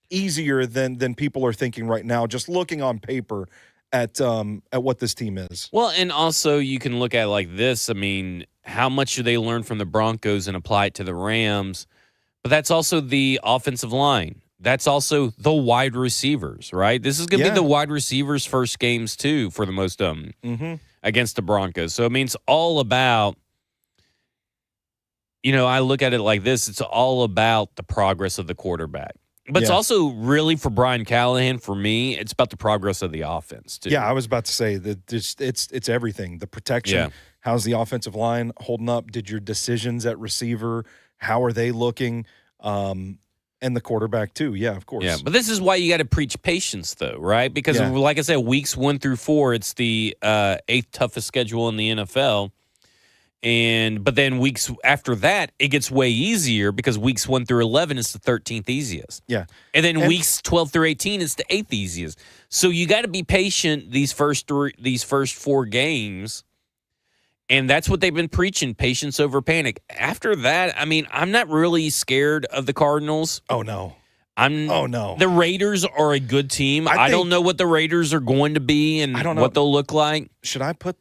S2: easier than people are thinking right now, just looking on paper at what this team is.
S1: Well, and also you can look at it like this. I mean, how much do they learn from the Broncos and apply it to the Rams? But that's also the offensive line. That's also the wide receivers, right? This is going to be the wide receivers' first games, too, for the most against the Broncos. So, I mean, it's all about, I look at it like this. It's all about the progress of the quarterback. But it's also really for Brian Callagan, for me, it's about the progress of the offense, too.
S2: Yeah, I was about to say that it's everything. The protection, how's the offensive line holding up? Did your decisions at receiver, how are they looking? And the quarterback, too. Yeah, of course.
S1: Yeah, but this is why you got to preach patience, though, right? Because, like I said, weeks 1 through 4, it's the 8th toughest schedule in the NFL. But then weeks after that, it gets way easier because weeks 1 through 11 is the 13th easiest.
S2: Yeah.
S1: And then weeks 12 through 18 is the 8th easiest. So you got to be patient these first 4 games. And that's what they've been preaching, patience over panic. After that, I mean, I'm not really scared of the Cardinals.
S2: Oh, no.
S1: No. The Raiders are a good team. I don't know what the Raiders are going to be and what they'll look like.
S2: Should I put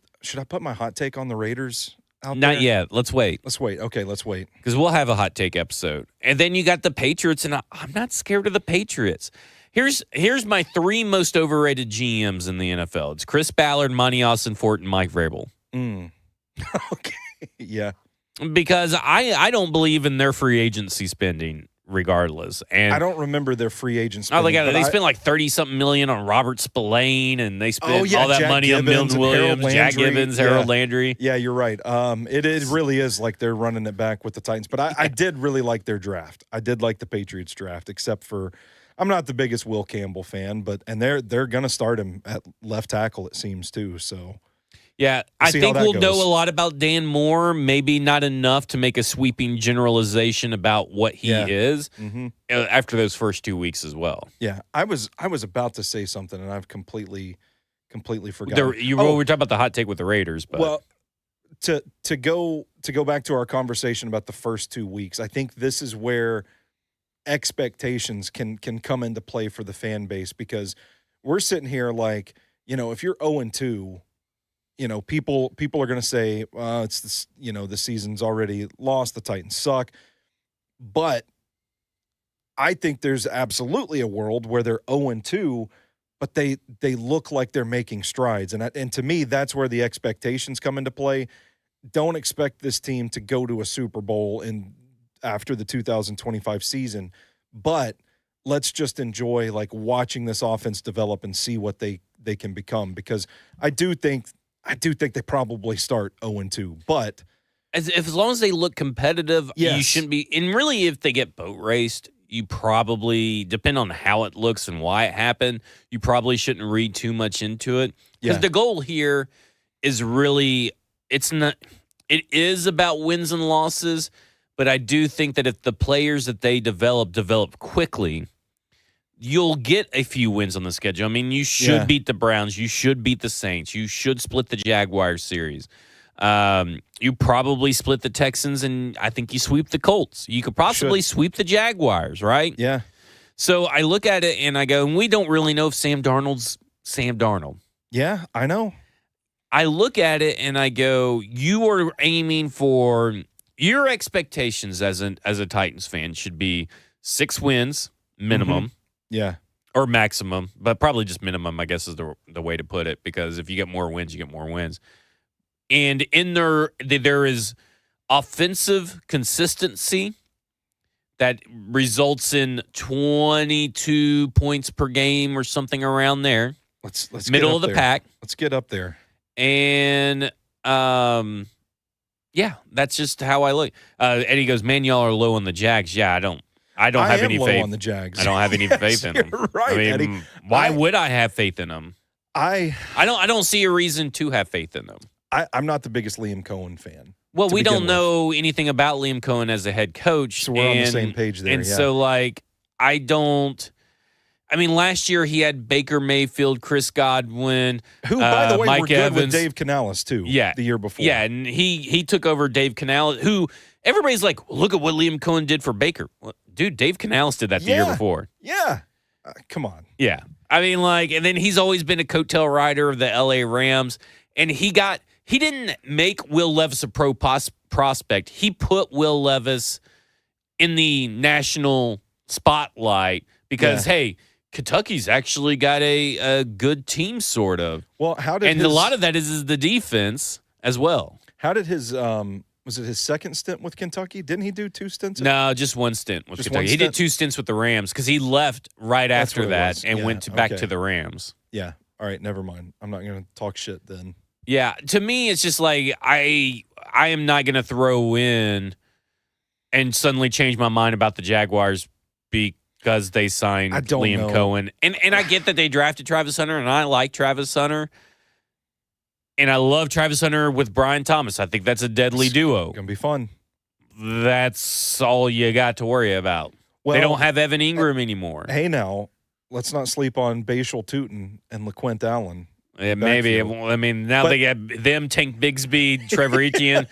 S2: my hot take on the Raiders?
S1: Not yet. Let's wait.
S2: Okay, let's wait.
S1: Because we'll have a hot take episode. And then you got the Patriots, and I'm not scared of the Patriots. Here's my 3 most overrated GMs in the NFL. It's Chris Ballard, Monty Austin-Fort, and Mike Vrabel.
S2: Okay, yeah.
S1: Because I don't believe in their free agency spending regardless. And
S2: I don't remember their free agent spending.
S1: They spent like 30-something million on Robert Spillane, and they spent all that
S2: Jack
S1: money
S2: Gibbons
S1: on Milton Williams, Jack Gibbons, Harold Landry.
S2: Yeah, you're right. It really is like they're running it back with the Titans. But I did really like their draft. I did like the Patriots draft, except for I'm not the biggest Will Campbell fan, and they're going to start him at left tackle, it seems, too. So.
S1: Yeah, I think we'll know a lot about Dan Moore, maybe not enough to make a sweeping generalization about what he is after those first 2 weeks as well.
S2: Yeah, I was about to say something, and I've completely forgotten.
S1: We were talking about the hot take with the Raiders. But.
S2: Well, to go back to our conversation about the first 2 weeks, I think this is where expectations can come into play for the fan base, because we're sitting here like, if you're 0-2, people are going to say, it's this, the season's already lost, the Titans suck. But I think there's absolutely a world where they're 0-2, but they look like they're making strides. And to me, that's where the expectations come into play. Don't expect this team to go to a Super Bowl after the 2025 season, but let's just enjoy like watching this offense develop and see what they can become, because I do think they probably start 0-2, but
S1: as long as they look competitive,
S2: yes.
S1: You shouldn't be. And really, if they get boat raced, you probably, depend on how it looks and why it happened, you probably shouldn't read too much into it, because the goal here is really, it is about wins and losses. But I do think that if the players that they develop quickly, you'll get a few wins on the schedule. I mean, you should beat the Browns. You should beat the Saints. You should split the Jaguars series. You probably split the Texans, and I think you sweep the Colts. You could possibly sweep the Jaguars, right?
S2: Yeah.
S1: So I look at it, and I go, and we don't really know if Sam Darnold's Sam Darnold.
S2: Yeah, I know.
S1: I look at it, and I go, you are aiming for – your expectations as a Titans fan should be 6 wins minimum.
S2: Mm-hmm. Yeah.
S1: Or maximum, but probably just minimum, I guess, is the way to put it, because if you get more wins, you get more wins. And in there is offensive consistency that results in 22 points per game or something around there.
S2: Let's
S1: middle of the pack.
S2: Let's get up there.
S1: And yeah, that's just how I look. Eddie goes, man, y'all are low on the Jags. Yeah, I don't have any faith
S2: on the Jags.
S1: I don't have any faith in them.
S2: Right,
S1: I mean,
S2: Eddie.
S1: why would I have faith in them? I don't see a reason to have faith in them.
S2: I'm not the biggest Liam Cohen fan.
S1: Well, we don't know anything about Liam Cohen as a head coach.
S2: So we're on the same page there.
S1: And so, like, last year he had Baker Mayfield, Chris Godwin,
S2: who, by the way,
S1: Mike
S2: were good
S1: Evans.
S2: with Dave Canales, too, the year before.
S1: Yeah, and he took over Dave Canales, who everybody's like, look at what Liam Cohen did for Baker. Well, dude, Dave Canales did that the year before.
S2: Yeah. Come on.
S1: Yeah. And then he's always been a coattail rider of the L.A. Rams, and he didn't make Will Levis a pro prospect. He put Will Levis in the national spotlight because, hey, Kentucky's actually got a good team, sort of.
S2: Well, a
S1: lot of that is the defense as well.
S2: How did his was it his second stint with Kentucky? Didn't he do 2 stints?
S1: No, just 1 stint with Kentucky. He did 2 stints with the Rams because he left right after that and went back to the Rams.
S2: Yeah. All right, never mind. I'm not going to talk shit then.
S1: Yeah, to me, it's just like I am not going to throw in and suddenly change my mind about the Jaguars because they signed Liam Cohen. And I get that they drafted Travis Hunter, and I like Travis Hunter. And I love Travis Hunter with Brian Thomas. I think that's a deadly duo.
S2: It's going to be fun.
S1: That's all you got to worry about. Well, they don't have Evan Ingram anymore.
S2: Hey, now, let's not sleep on Bashal Tootin and LaQuint Allen.
S1: Yeah, maybe. They got them, Tank Bigsby, Trevor Etienne.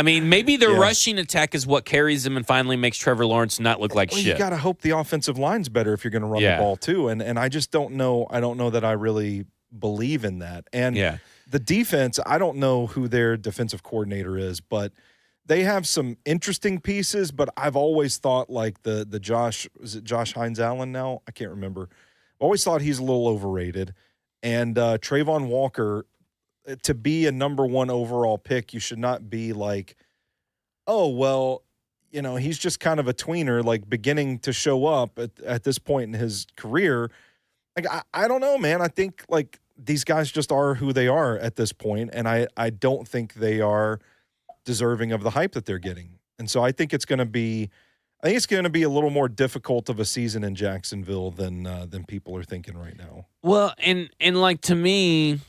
S1: Maybe the rushing attack is what carries them and finally makes Trevor Lawrence not look like shit.
S2: You got to hope the offensive line's better if you're going to run the ball too. And I just don't know. I don't know that I really believe in that. And the defense, I don't know who their defensive coordinator is, but they have some interesting pieces. But I've always thought like the Josh Hines Allen now? I can't remember. I've always thought he's a little overrated. And Trayvon Walker, to be a number 1 overall pick, you should not be like, oh, well, he's just kind of a tweener, like beginning to show up at this point in his career. Like, I don't know, man. I think like these guys just are who they are at this point, and I don't think they are deserving of the hype that they're getting. And so I think it's going to be a little more difficult of a season in Jacksonville than people are thinking right now.
S1: Well, and like to me,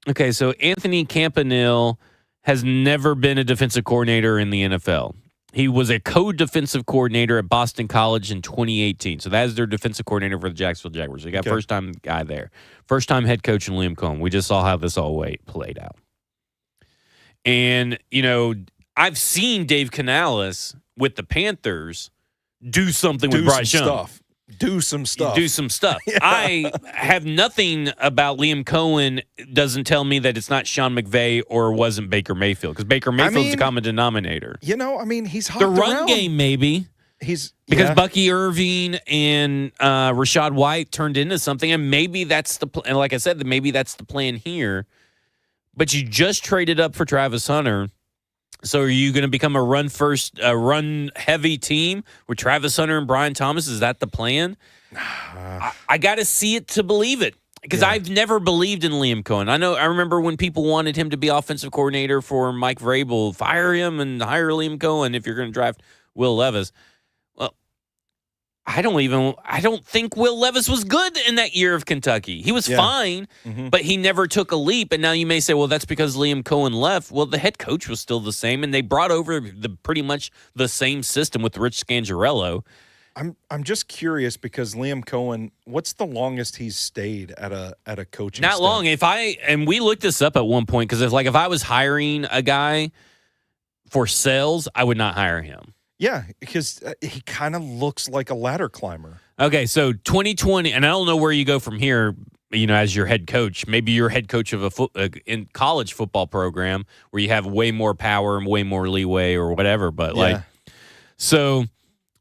S1: okay, so Anthony Campanile has never been a defensive coordinator in the NFL. He was a co-defensive coordinator at Boston College in 2018. So that is their defensive coordinator for the Jacksonville Jaguars. They got first-time guy there. First-time head coach in Liam Cohen. We just saw how this all played out. And, I've seen Dave Canales with the Panthers do something with
S2: Do
S1: Bryce
S2: some
S1: Young.
S2: stuff. Do some stuff.
S1: Do some stuff.
S2: Yeah.
S1: I have nothing about Liam Cohen doesn't tell me that it's not Sean McVay or wasn't Baker Mayfield, because Baker Mayfield's the common denominator.
S2: He's hopped
S1: The run
S2: around.
S1: game, maybe. Because Bucky Irving and Rashad White turned into something, and maybe that's and like I said, maybe that's the plan here. But you just traded up for Travis Hunter. So are you going to become a run-heavy team with Travis Hunter and Brian Thomas? Is that the plan? I got to see it to believe it, because I've never believed in Liam Cohen. I remember when people wanted him to be offensive coordinator for Mike Vrabel. Fire him and hire Liam Cohen if you're going to draft Will Levis. Well, I don't think Will Levis was good in that year of Kentucky. He was fine, but he never took a leap. And now you may say, well, that's because Liam Cohen left. Well, the head coach was still the same, and they brought over pretty much the same system with Rich Scangarello.
S2: I'm just curious, because Liam Cohen, what's the longest he's stayed at a coaching?
S1: Not
S2: stint?
S1: long. And we looked this up at one point, because if I was hiring a guy for sales, I would not hire him.
S2: Yeah, because he kind of looks like a ladder climber.
S1: Okay, so 2020, and I don't know where you go from here, as your head coach. Maybe you're head coach of in college football program where you have way more power and way more leeway or whatever. But so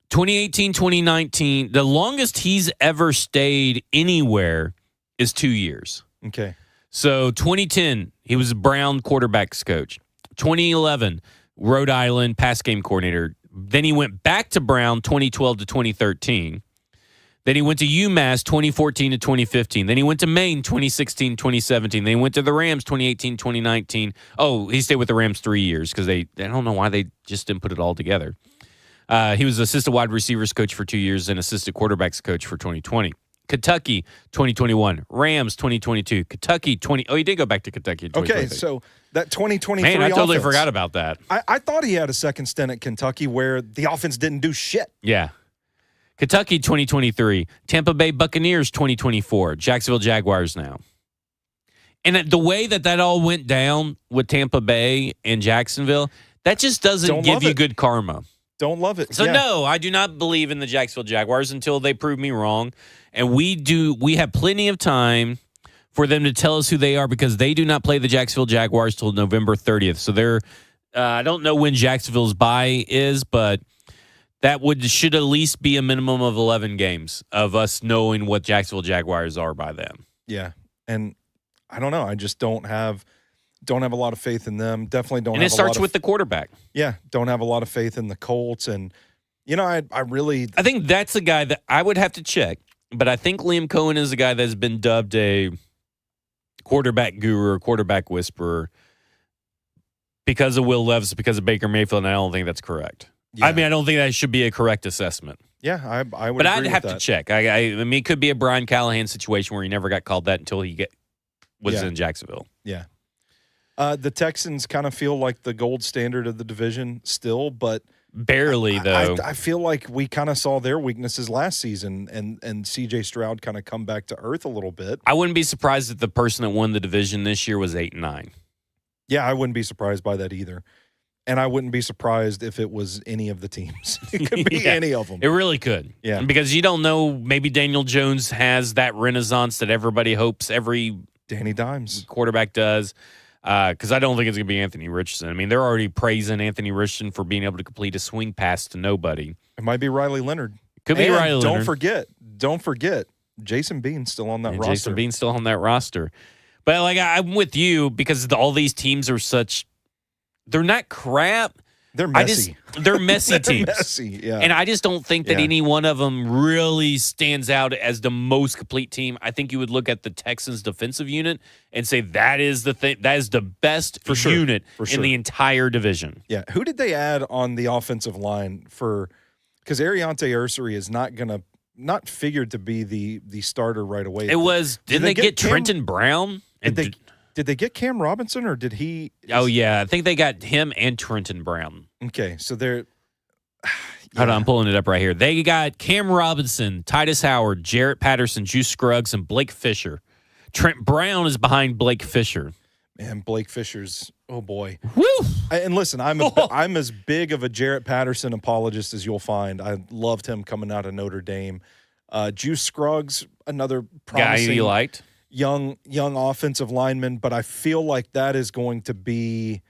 S1: 2018, 2019, the longest he's ever stayed anywhere is 2 years.
S2: Okay.
S1: So 2010, he was a Brown quarterbacks coach. 2011, Rhode Island pass game coordinator. Then he went back to Brown 2012 to 2013. Then he went to UMass 2014 to 2015. Then he went to Maine 2016, 2017. Then he went to the Rams 2018, 2019. Oh, he stayed with the Rams 3 years because I don't know why they just didn't put it all together. He was assistant wide receivers coach for 2 years and assistant quarterbacks coach for 2020. Kentucky 2021. Rams 2022. Kentucky 20. Oh, he did go back to Kentucky in 2023.
S2: Okay, so that 2023
S1: Man, I totally
S2: offense,
S1: forgot about that.
S2: I thought he had a second stint at Kentucky where the offense didn't do shit.
S1: Yeah. Kentucky 2023. Tampa Bay Buccaneers 2024. Jacksonville Jaguars now. And the way that all went down with Tampa Bay and Jacksonville, that just doesn't give you good karma.
S2: Don't love it.
S1: So, no, I do not believe in the Jacksonville Jaguars until they prove me wrong. And we have plenty of time for them to tell us who they are, because they do not play the Jacksonville Jaguars till November 30th. So I don't know when Jacksonville's bye is, but that should at least be a minimum of 11 games of us knowing what Jacksonville Jaguars are by then.
S2: Yeah. And I don't know. I just don't have a lot of faith in them. Definitely don't.
S1: And
S2: have
S1: it starts with the quarterback.
S2: Yeah, don't have a lot of faith in the Colts. And I
S1: think that's a guy that I would have to check. But I think Liam Cohen is a guy that's been dubbed a quarterback guru or quarterback whisperer because of Will Levis, because of Baker Mayfield, and I don't think that's correct.
S2: Yeah.
S1: I mean, I don't think that should be a correct assessment.
S2: Yeah, I would.
S1: But
S2: agree
S1: I'd
S2: with
S1: have
S2: that.
S1: to check. I mean, it could be a Brian Callahan situation where he never got called that until he was in Jacksonville.
S2: Yeah. The Texans kind of feel like the gold standard of the division still, but
S1: barely, though.
S2: I feel like we kind of saw their weaknesses last season, and C.J. Stroud kind of come back to earth a little bit.
S1: I wouldn't be surprised if the person that won the division this year was 8-9.
S2: Yeah, I wouldn't be surprised by that either. And I wouldn't be surprised if it was any of the teams. It could be any of them.
S1: It really could.
S2: Yeah.
S1: Because you don't know, maybe Daniel Jones has that renaissance that everybody hopes every
S2: Danny Dimes
S1: quarterback does. Because I don't think it's going to be Anthony Richardson. I mean, they're already praising Anthony Richardson for being able to complete a swing pass to nobody.
S2: It might be Riley Leonard.
S1: Could be Riley
S2: Leonard. Don't forget, Jason Bean's still on that roster.
S1: Jason Bean's still on that roster. But I'm with you because all these teams are they're not crap.
S2: They're messy.
S1: They're messy teams.
S2: Messy, yeah.
S1: And I just don't think that any one of them really stands out as the most complete team. I think you would look at the Texans' defensive unit and say that is the thing. That is the best unit in the entire division.
S2: Yeah. Who did they add on the offensive line because Ariante Ursary is not figured to be the starter right away.
S1: Didn't they get Trenton Brown?
S2: Did they get Cam Robinson, or did he?
S1: Oh, yeah. I think they got him and Trenton Brown.
S2: Okay, so they're...
S1: Hold on, I'm pulling it up right here. They got Cam Robinson, Titus Howard, Jarrett Patterson, Juice Scruggs, and Blake Fisher. Trent Brown is behind Blake Fisher.
S2: Man, Blake Fisher's Oh boy.
S1: Woo!
S2: And listen, I'm as big of a Jarrett Patterson apologist as you'll find. I loved him coming out of Notre Dame. Juice Scruggs, another
S1: Guy
S2: promising
S1: you liked.
S2: young offensive lineman, but I feel like that is going to be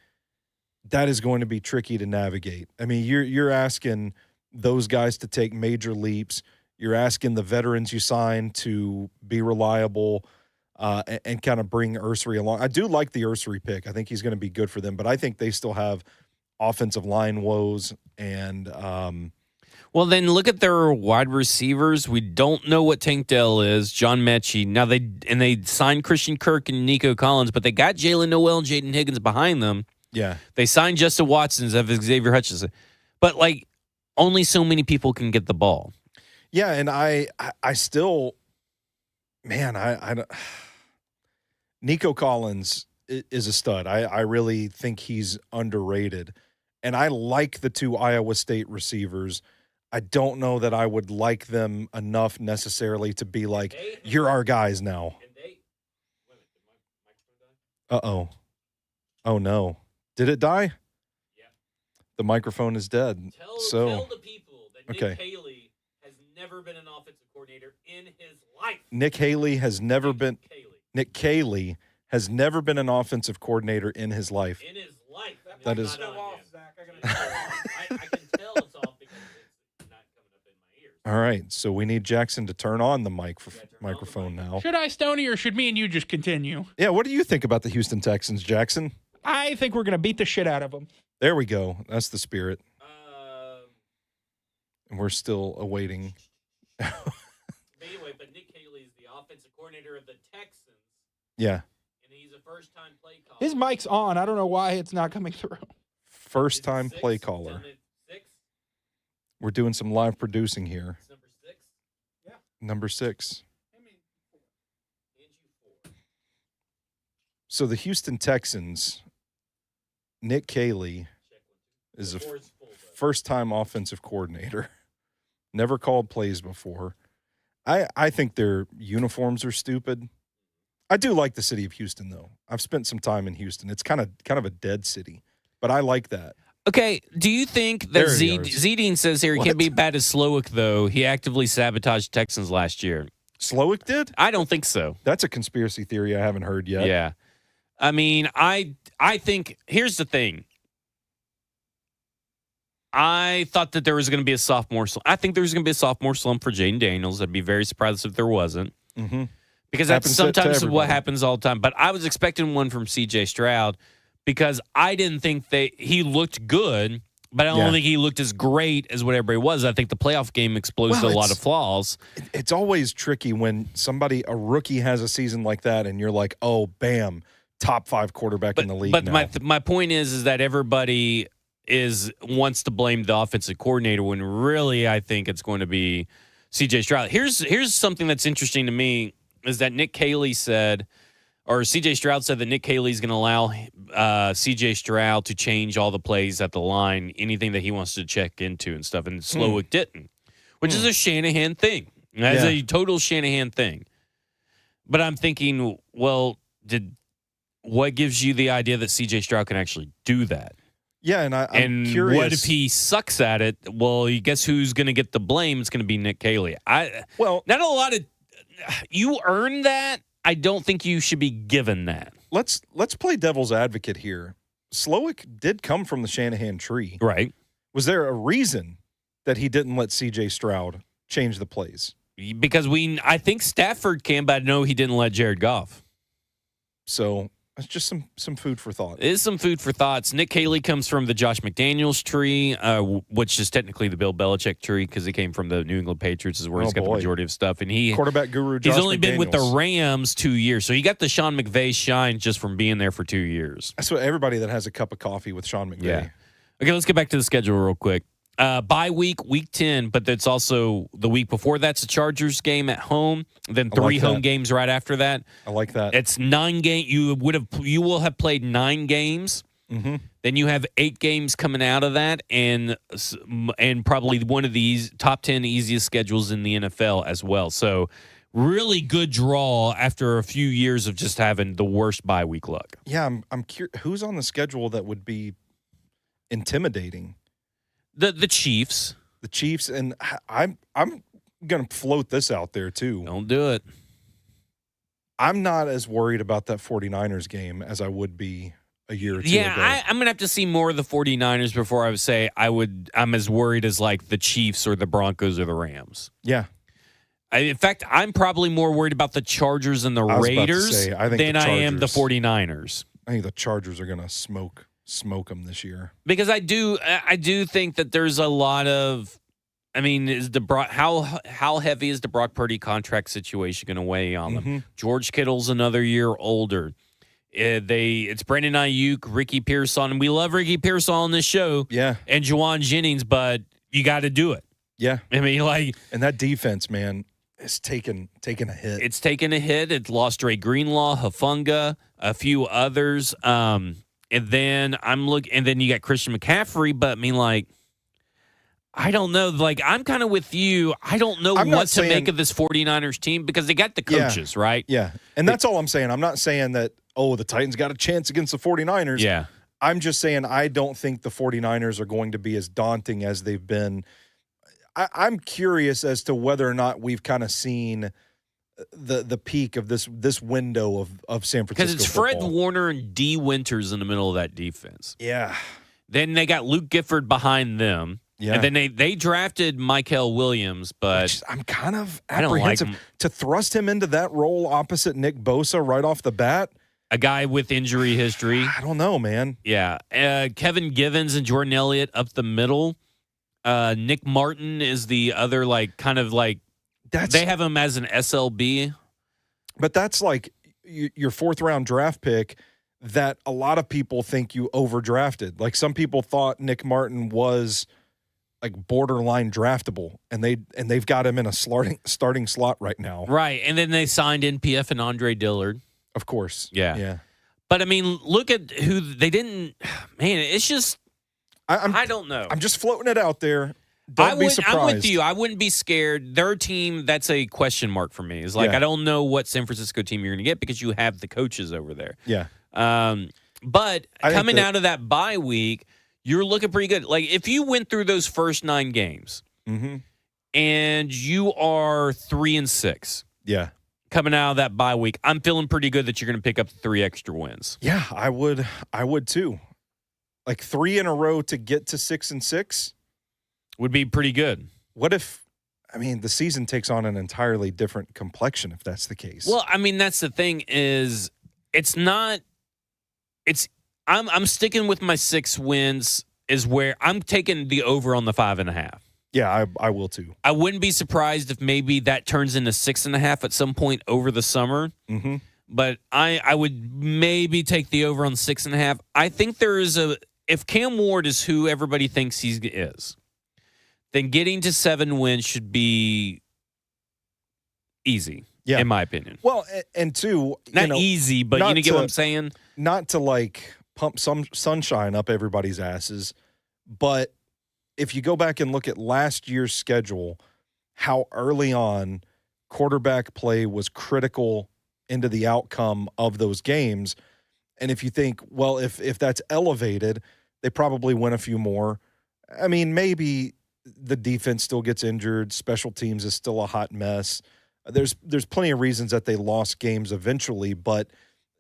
S2: tricky to navigate. I mean, you're asking those guys to take major leaps. You're asking the veterans you sign to be reliable and kind of bring Ursery along. I do like the Ursery pick. I think he's going to be good for them, but I think they still have offensive line woes. And
S1: well, then look at their wide receivers. We don't know what Tank Dell is. John Mechie. Now they signed Christian Kirk and Nico Collins, but they got Jalen Noel and Jaden Higgins behind them.
S2: Yeah,
S1: they signed Justin Watson of Xavier Hutchinson, but like only so many people can get the ball.
S2: Yeah, and I still, man, Nico Collins is a stud. I really think he's underrated, and I like the two Iowa State receivers. I don't know that I would like them enough necessarily to be like, you're our guys now. Uh-oh. Oh, no. Did it die? Yeah. The microphone is dead.
S1: Tell the people that Nick Haley has never been an offensive coordinator in his life.
S2: Nick Haley has never been – Nick Haley has never been an offensive coordinator in his life.
S1: In his life.
S2: That is –
S1: I can tell it's off because it's not coming up in my ears.
S2: All right, so we need Jackson to turn on the microphone now.
S3: Should I, Stoney, or should me and you just continue?
S2: Yeah, what do you think about the Houston Texans, Jackson?
S3: I think we're going to beat the shit out of them.
S2: There we go. That's the spirit. And we're still awaiting.
S1: Anyway, but Nick Haley is the offensive coordinator of the Texans.
S2: Yeah.
S1: And he's a first-time play caller.
S3: His mic's on. I don't know why it's not coming through.
S2: First-time play caller. We're doing some live producing here.
S1: It's number 6?
S3: Yeah.
S2: Number 6. So the Houston Texans, Nick Haley is a first-time offensive coordinator. Never called plays before. I think their uniforms are stupid. I do like the city of Houston, though. I've spent some time in Houston. It's kind of a dead city, but I like that.
S1: Okay, do you think that Zedine says here he can't be bad as Slowick, though? He actively sabotaged Texans last year.
S2: Slowick did?
S1: I don't think so.
S2: That's a conspiracy theory I haven't heard yet.
S1: Yeah. I mean, I think – here's the thing. I thought that there was going to be a sophomore slump. I think there's going to be a sophomore slump for Jaden Daniels. I'd be very surprised if there wasn't.
S2: Mm-hmm.
S1: Because that's sometimes what happens all the time. But I was expecting one from C.J. Stroud because I didn't think he looked good, but I don't think he looked as great as what everybody was. I think the playoff game exposed a lot of flaws.
S2: It's always tricky when a rookie has a season like that and you're like, oh, bam, top 5 quarterback in the league.
S1: But my point is that everybody wants to blame the offensive coordinator when really I think it's going to be C.J. Stroud. Here's something that's interesting to me is that Nick Haley said, or C.J. Stroud said that Nick Haley's going to allow C.J. Stroud to change all the plays at the line, anything that he wants to check into and stuff, and Slowick didn't, which is a Shanahan thing. That's a total Shanahan thing. But I'm thinking, well, what gives you the idea that C.J. Stroud can actually do that?
S2: Yeah, and I'm curious.
S1: What if he sucks at it? Well, you guess who's going to get the blame? It's going to be Nick Haley. Not a lot of you earn that. I don't think you should be given that.
S2: Let's play devil's advocate here. Slowick did come from the Shanahan tree.
S1: Right.
S2: Was there a reason that he didn't let C.J. Stroud change the plays?
S1: Because I think Stafford can, but I know he didn't let Jared Goff.
S2: So that's just some food for thought.
S1: It is some food for thoughts. Nick Haley comes from the Josh McDaniels tree, which is technically the Bill Belichick tree because he came from the New England Patriots, is where he's got the majority of stuff. And
S2: quarterback guru Josh
S1: he's only
S2: McDaniels.
S1: been with the Rams 2 years. So he got the Sean McVay shine just from being there for 2 years.
S2: That's what everybody that has a cup of coffee with Sean McVay.
S1: Yeah. Okay, let's get back to the schedule real quick. Bye week 10, but that's also the week before that's a Chargers game at home. Then 3 home games right after that.
S2: I like that.
S1: It's 9 games. You will have played 9 games.
S2: Mm-hmm.
S1: Then you have 8 games coming out of that, and probably one of these top 10 easiest schedules in the NFL as well. So really good draw after a few years of just having the worst bye week luck.
S2: Yeah, I'm curious. Who's on the schedule that would be intimidating?
S1: The Chiefs.
S2: The Chiefs, and I'm going to float this out there too.
S1: Don't do it.
S2: I'm not as worried about that 49ers game as I would be a year or two ago.
S1: Yeah, I'm going to have to see more of the 49ers before I would say I'm as worried as like the Chiefs or the Broncos or the Rams.
S2: Yeah.
S1: In fact, I'm probably more worried about the Chargers and the Raiders than I am the 49ers.
S2: I think the Chargers are going to smoke them this year.
S1: Because I do think that there's a lot of, I mean, how heavy is the Brock Purdy contract situation going to weigh on them? George Kittle's another year older. It's Brandon Ayuk, Ricky Pearsall, and we love Ricky Pearsall on this show.
S2: Yeah,
S1: and Juwan Jennings, but you got to do it.
S2: Yeah,
S1: I mean, like,
S2: and that defense, man, is taking a hit.
S1: It's taken a hit. It's lost Dre Greenlaw, Hufanga, a few others. And then and then you got Christian McCaffrey, but I mean, like, I don't know. Like, I'm kind of with you. I don't know what to make of this 49ers team because they got the coaches, right?
S2: Yeah. And that's all I'm saying. I'm not saying that, the Titans got a chance against the 49ers.
S1: Yeah.
S2: I'm just saying I don't think the 49ers are going to be as daunting as they've been. I'm curious as to whether or not we've kind of seen the peak of this window of San Francisco
S1: because it's Fred
S2: football.
S1: Warner and D. Winters in the middle of that defense.
S2: Yeah.
S1: Then they got Luke Gifford behind them.
S2: Yeah.
S1: And then they drafted Mykel Williams, but
S2: I'm kind of apprehensive to thrust him into that role opposite Nick Bosa right off the bat.
S1: A guy with injury history.
S2: I don't know, man.
S1: Yeah. Kevin Givens and Jordan Elliott up the middle. Nick Martin is the other, like, kind of like, they have him as an SLB.
S2: But that's like your fourth-round draft pick that a lot of people think you overdrafted. Like, some people thought Nick Martin was like borderline draftable, and they've got him in a starting slot right now.
S1: Right, and then they signed NPF and Andre Dillard.
S2: Of course.
S1: Yeah. But, I mean, look at who they didn't – man, it's just I don't know.
S2: I'm just floating it out there. Don't be surprised.
S1: I'm with you. I wouldn't be scared. Their team, that's a question mark for me. It's like, I don't know what San Francisco team you're going to get because you have the coaches over there.
S2: Yeah.
S1: But coming out of that bye week – you're looking pretty good. Like, if you went through those first 9 games and you are 3-6,
S2: yeah,
S1: coming out of that bye week, I'm feeling pretty good that you're going to pick up the 3 extra wins.
S2: Yeah, I would too. Like 3 in a row to get to 6-6
S1: would be pretty good.
S2: What if, the season takes on an entirely different complexion if that's the case?
S1: Well, that's the thing is I'm sticking with my 6 wins is where I'm taking the over on the 5.5.
S2: Yeah, I will too.
S1: I wouldn't be surprised if maybe that turns into 6.5 at some point over the summer.
S2: Mm-hmm.
S1: But I would maybe take the over on 6.5. I think if Cam Ward is who everybody thinks he is, then getting to 7 wins should be easy.
S2: Yeah.
S1: In my opinion.
S2: Well, and two,
S1: not easy, but you get what I'm saying?
S2: Not to like pump some sunshine up everybody's asses, but if you go back and look at last year's schedule, how early on quarterback play was critical into the outcome of those games. And if you think, well, if that's elevated, they probably win a few more. Maybe the defense still gets injured. Special teams is still a hot mess. There's plenty of reasons that they lost games eventually, but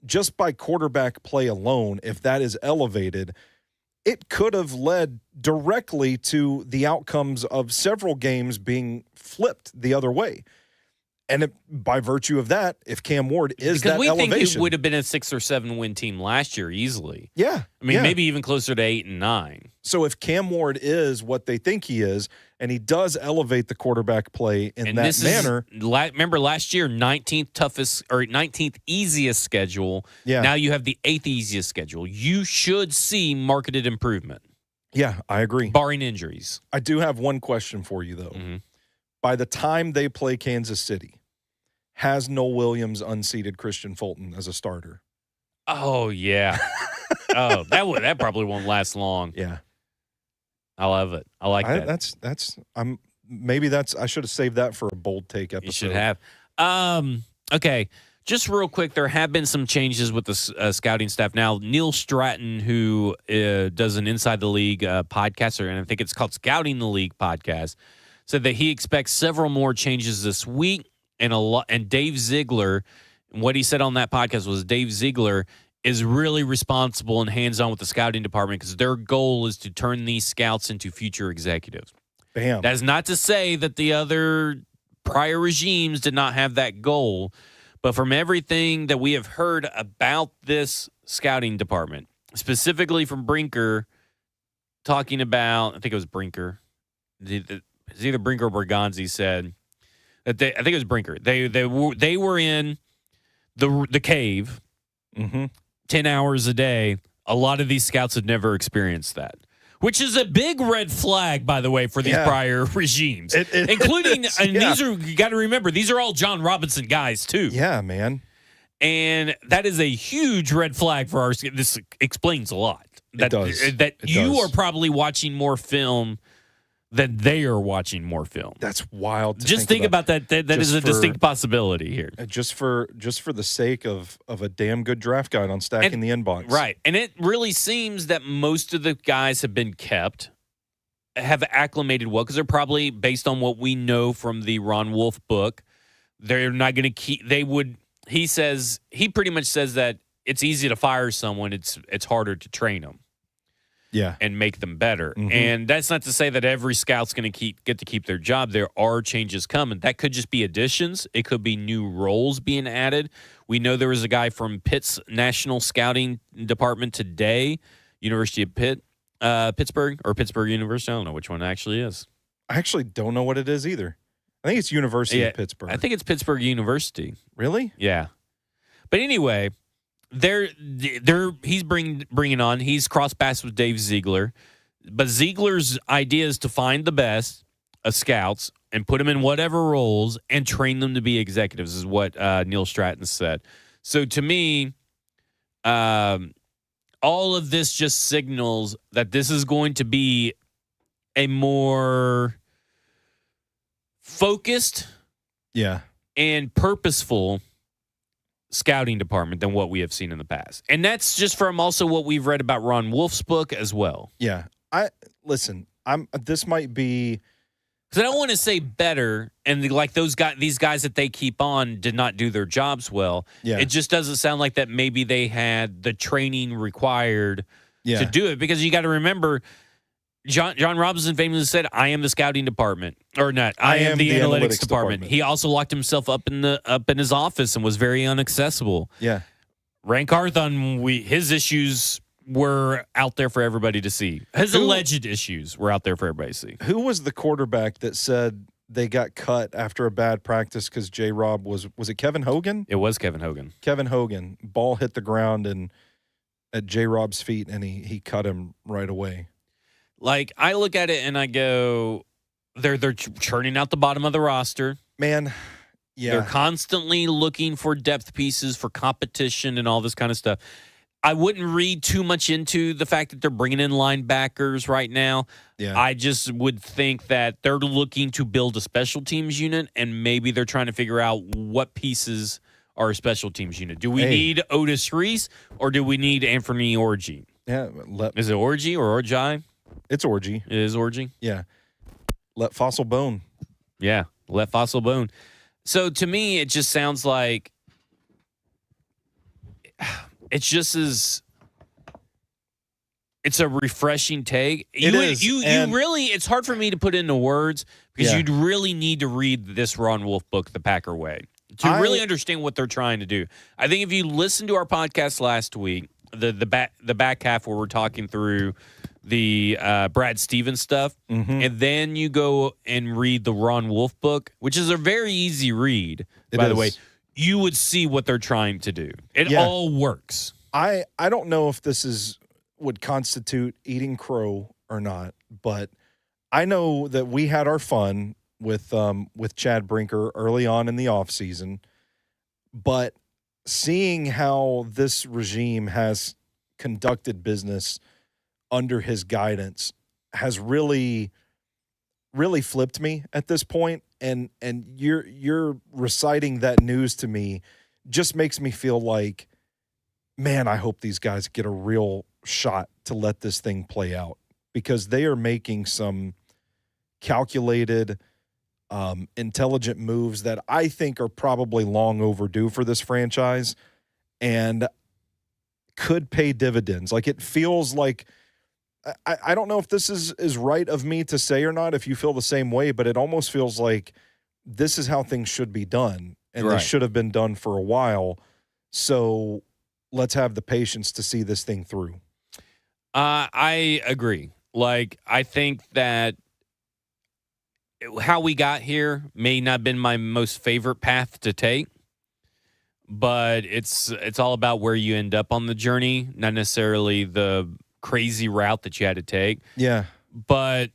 S2: just by quarterback play alone, if that is elevated, it could have led directly to the outcomes of several games being flipped the other way. And by virtue of that, if Cam Ward is that elevation.
S1: Because we think he would have been a 6 or 7 win team last year easily.
S2: Yeah.
S1: Maybe even closer to 8 and 9.
S2: So if Cam Ward is what they think he is, and he does elevate the quarterback play in that manner.
S1: Remember last year, 19th easiest schedule.
S2: Yeah.
S1: Now you have the 8th easiest schedule. You should see marketed improvement.
S2: Yeah, I agree.
S1: Barring injuries.
S2: I do have one question for you, though.
S1: Mm-hmm. By
S2: the time they play Kansas City, has Noel Williams unseated Christian Fulton as a starter?
S1: Oh, yeah. That probably won't last long.
S2: Yeah.
S1: I love it. I like that.
S2: I should have saved that for a bold take episode.
S1: You should have. Okay. Just real quick, there have been some changes with the scouting staff. Now, Neil Stratton, who does an Inside the League podcast, and I think it's called Scouting the League podcast, said that he expects several more changes this week. And Dave Ziegler, what he said on that podcast was Dave Ziegler is really responsible and hands-on with the scouting department because their goal is to turn these scouts into future executives.
S2: Bam.
S1: That is not to say that the other prior regimes did not have that goal. But from everything that we have heard about this scouting department, specifically from Brinker, talking about, I think it was Brinker, it's either Brinker or Berganzi said that I think it was Brinker. They were in the cave 10 hours a day. A lot of these scouts had never experienced that. Which is a big red flag, by the way, for these prior regimes, including, these are, you got to remember, these are all John Robinson guys, too.
S2: Yeah, man.
S1: And that is a huge red flag for our, this explains a lot.
S2: It does.
S1: That you are probably watching more film than they are watching more film.
S2: That's wild.
S1: Just think about that. That is a distinct possibility here.
S2: Just for the sake of a damn good draft guide on stacking the inbox.
S1: Right. And it really seems that most of the guys have been kept, have acclimated well, because they're probably, based on what we know from the Ron Wolf book, they're not going to keep, he pretty much says that it's easy to fire someone. It's harder to train them.
S2: Yeah.
S1: And make them better. And that's not to say that every scout's going to get to keep their job. There are changes coming. That could just be additions. It could be new roles being added. We know there was a guy from Pitt's National Scouting Department today, University of Pittsburgh, or Pittsburgh University. I don't know which one it actually is.
S2: I actually don't know what it is either. I think it's University of Pittsburgh.
S1: I think it's Pittsburgh University.
S2: Really?
S1: Yeah. But anyway, he's bringing on. He's crossed paths with Dave Ziegler, but Ziegler's idea is to find the best of scouts and put them in whatever roles and train them to be executives. Is what Neil Stratton said. So to me, all of this just signals that this is going to be a more focused, and purposeful scouting department than what we have seen in the past. And that's just from also what we've read about Ron Wolf's book as well.
S2: Yeah. This might be,
S1: because I don't want to say better, and like these guys that they keep on did not do their jobs well.
S2: Yeah.
S1: It just doesn't sound like that maybe they had the training required to do it, because you got to remember, John Robinson famously said, "I am the scouting department," or not. I am the analytics department. He also locked himself up in his office and was very inaccessible.
S2: Yeah,
S1: Rank Carthon, his issues were out there for everybody to see. His alleged issues were out there for everybody to see.
S2: Who was the quarterback that said they got cut after a bad practice because J-Rob was it Kevin Hogan?
S1: It was Kevin Hogan.
S2: Kevin Hogan. Ball hit the ground and at J-Rob's feet, and he cut him right away.
S1: Like, I look at it and I go, they're churning out the bottom of the roster.
S2: Man, yeah.
S1: They're constantly looking for depth pieces for competition and all this kind of stuff. I wouldn't read too much into the fact that they're bringing in linebackers right now.
S2: Yeah.
S1: I just would think that they're looking to build a special teams unit, and maybe they're trying to figure out what pieces are a special teams unit. Do we need Otis Reese, or do we need Anthony Orgy?
S2: Yeah.
S1: Is it Orgy or Orgi?
S2: It's Orgy.
S1: It is Orgy?
S2: Yeah. Let Fossil Bone.
S1: Yeah, let Fossil Bone. So to me, it just sounds like it's just as it's a refreshing take. You really, it's hard for me to put into words because you'd really need to read this Ron Wolf book, The Packer Way, to really understand what they're trying to do. I think if you listen to our podcast last week, the back half where we're talking through the Brad Stevens stuff, and then you go and read the Ron Wolf book, which is a very easy read, by the way, you would see what they're trying to do. It all works.
S2: I don't know if this would constitute eating crow or not, but I know that we had our fun with Chad Brinker early on in the offseason, but seeing how this regime has conducted business under his guidance has really, really flipped me at this point. and you're reciting that news to me just makes me feel like, man, I hope these guys get a real shot to let this thing play out, because they are making some calculated, intelligent moves that I think are probably long overdue for this franchise and could pay dividends. Like, it feels like, I don't know if this is right of me to say or not, if you feel the same way, but it almost feels like this is how things should be done, and they should have been done for a while. So let's have the patience to see this thing through.
S1: I agree. Like, I think that how we got here may not have been my most favorite path to take, but it's all about where you end up on the journey, not necessarily the crazy route that you had to take.
S2: Yeah.
S1: But,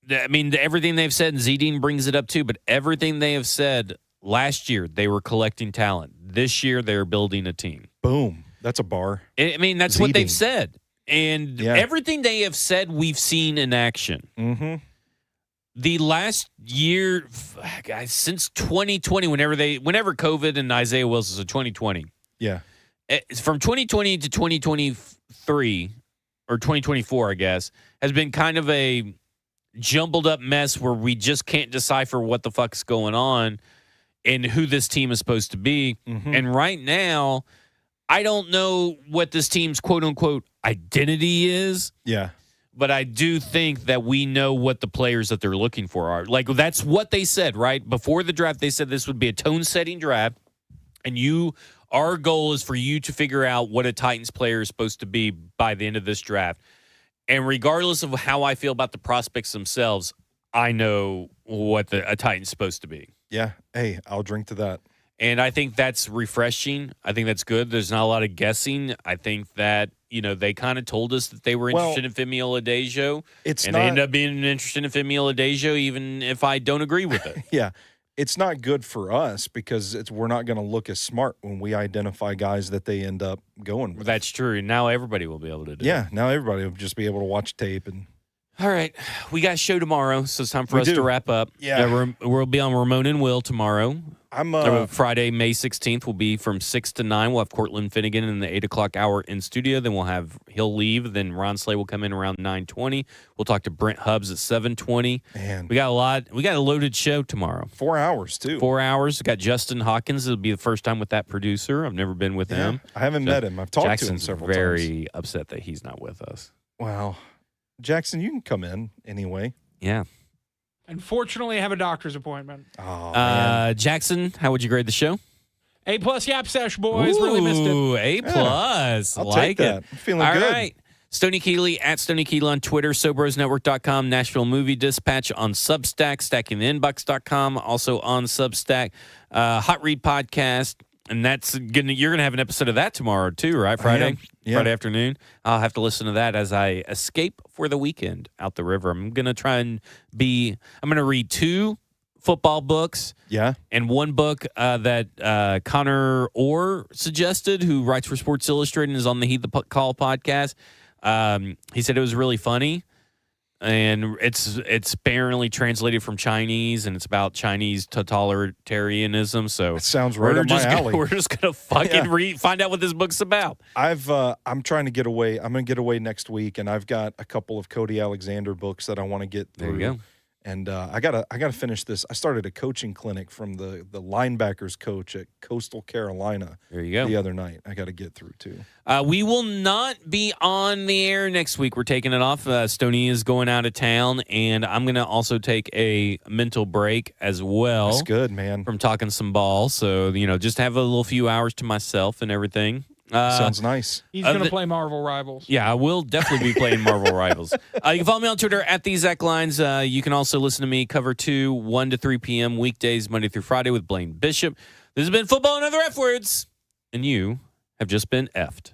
S1: I mean, everything they've said, and Zedine brings it up too, but everything they have said, last year they were collecting talent. This year they're building a team.
S2: Boom. That's a bar.
S1: I mean, that's what they've said. And everything they have said, we've seen in action.
S2: Mm-hmm.
S1: The last year, guys, since 2020, whenever COVID and Isaiah Wilson, so 2020.
S2: Yeah.
S1: From 2020 to 2023, or 2024, I guess, has been kind of a jumbled up mess where we just can't decipher what the fuck's going on and who this team is supposed to be.
S2: Mm-hmm.
S1: And right now, I don't know what this team's quote-unquote identity is.
S2: Yeah.
S1: But I do think that we know what the players that they're looking for are. Like, that's what they said, right? Before the draft, they said this would be a tone-setting draft, and our goal is for you to figure out what a Titans player is supposed to be by the end of this draft. And regardless of how I feel about the prospects themselves, I know what a Titan's supposed to be.
S2: Yeah. Hey, I'll drink to that.
S1: And I think that's refreshing. I think that's good. There's not a lot of guessing. I think that, they kind of told us that they were interested in Femi Oladejo. They end up being interested in Femi Oladejo, even if I don't agree with it.
S2: Yeah. It's not good for us because we're not going to look as smart when we identify guys that they end up going with.
S1: That's true. Now everybody will be able to do it.
S2: Yeah, now everybody will just be able to watch tape. And
S1: all right. We got a show tomorrow, so it's time for us to wrap up.
S2: Yeah.
S1: We'll be on Ramon and Will tomorrow.
S2: I'm
S1: Friday, May 16th will be from 6 to 9. We'll have Cortland Finnegan in the 8 o'clock hour in studio. Then he'll leave. Then Ron Slay will come in around 9:20. We'll talk to Brent Hubbs at 7:20.
S2: Man,
S1: we got a loaded show tomorrow.
S2: 4 hours too.
S1: 4 hours. We got Justin Hawkins. It'll be the first time with that producer. I've never been with him.
S2: I haven't met him. I've talked to him several times.
S1: Very upset that he's not with us.
S2: Wow. Jackson, you can come in anyway.
S1: Yeah.
S3: Unfortunately, I have a doctor's appointment.
S2: Oh, man.
S1: Jackson, how would you grade the show?
S3: A+ Yap Sesh, boys. Really missed it.
S1: A+.
S2: Yeah, I'll take that. I'm feeling good.
S1: All right. Stoney Keeley at Stoney Keeley on Twitter, SoBrosNetwork.com, Nashville Movie Dispatch on Substack, StackingTheInbox.com, also on Substack, Hot Read Podcast. And you're gonna have an episode of that tomorrow too, right? Friday, Friday afternoon. I'll have to listen to that as I escape for the weekend out the river. I'm gonna read 2 football books, and 1 book that Connor Orr suggested, who writes for Sports Illustrated and is on the Heed the Call podcast. He said it was really funny. And it's apparently translated from Chinese, and it's about Chinese totalitarianism. So
S2: it sounds right up my alley.
S1: We're just gonna fucking find out what this book's about.
S2: I'm trying to get away. I'm gonna get away next week, and I've got a couple of Cody Alexander books that I want to get through.
S1: There you go.
S2: And I gotta finish this. I started a coaching clinic from the linebackers coach at Coastal Carolina.
S1: There you go.
S2: The other night, I got to get through too.
S1: We will not be on the air next week. We're taking it off. Stoney is going out of town, and I'm going to also take a mental break as well.
S2: That's good, man.
S1: From talking some ball. So, just have a little few hours to myself and everything.
S2: Sounds nice.
S3: He's going to play Marvel Rivals.
S1: Yeah, I will definitely be playing Marvel Rivals. You can follow me on Twitter at @TheZachLines. You can also listen to me cover 2, 1 to 3 p.m. weekdays, Monday through Friday with Blaine Bishop. This has been Football and Other F Words, and you have just been effed.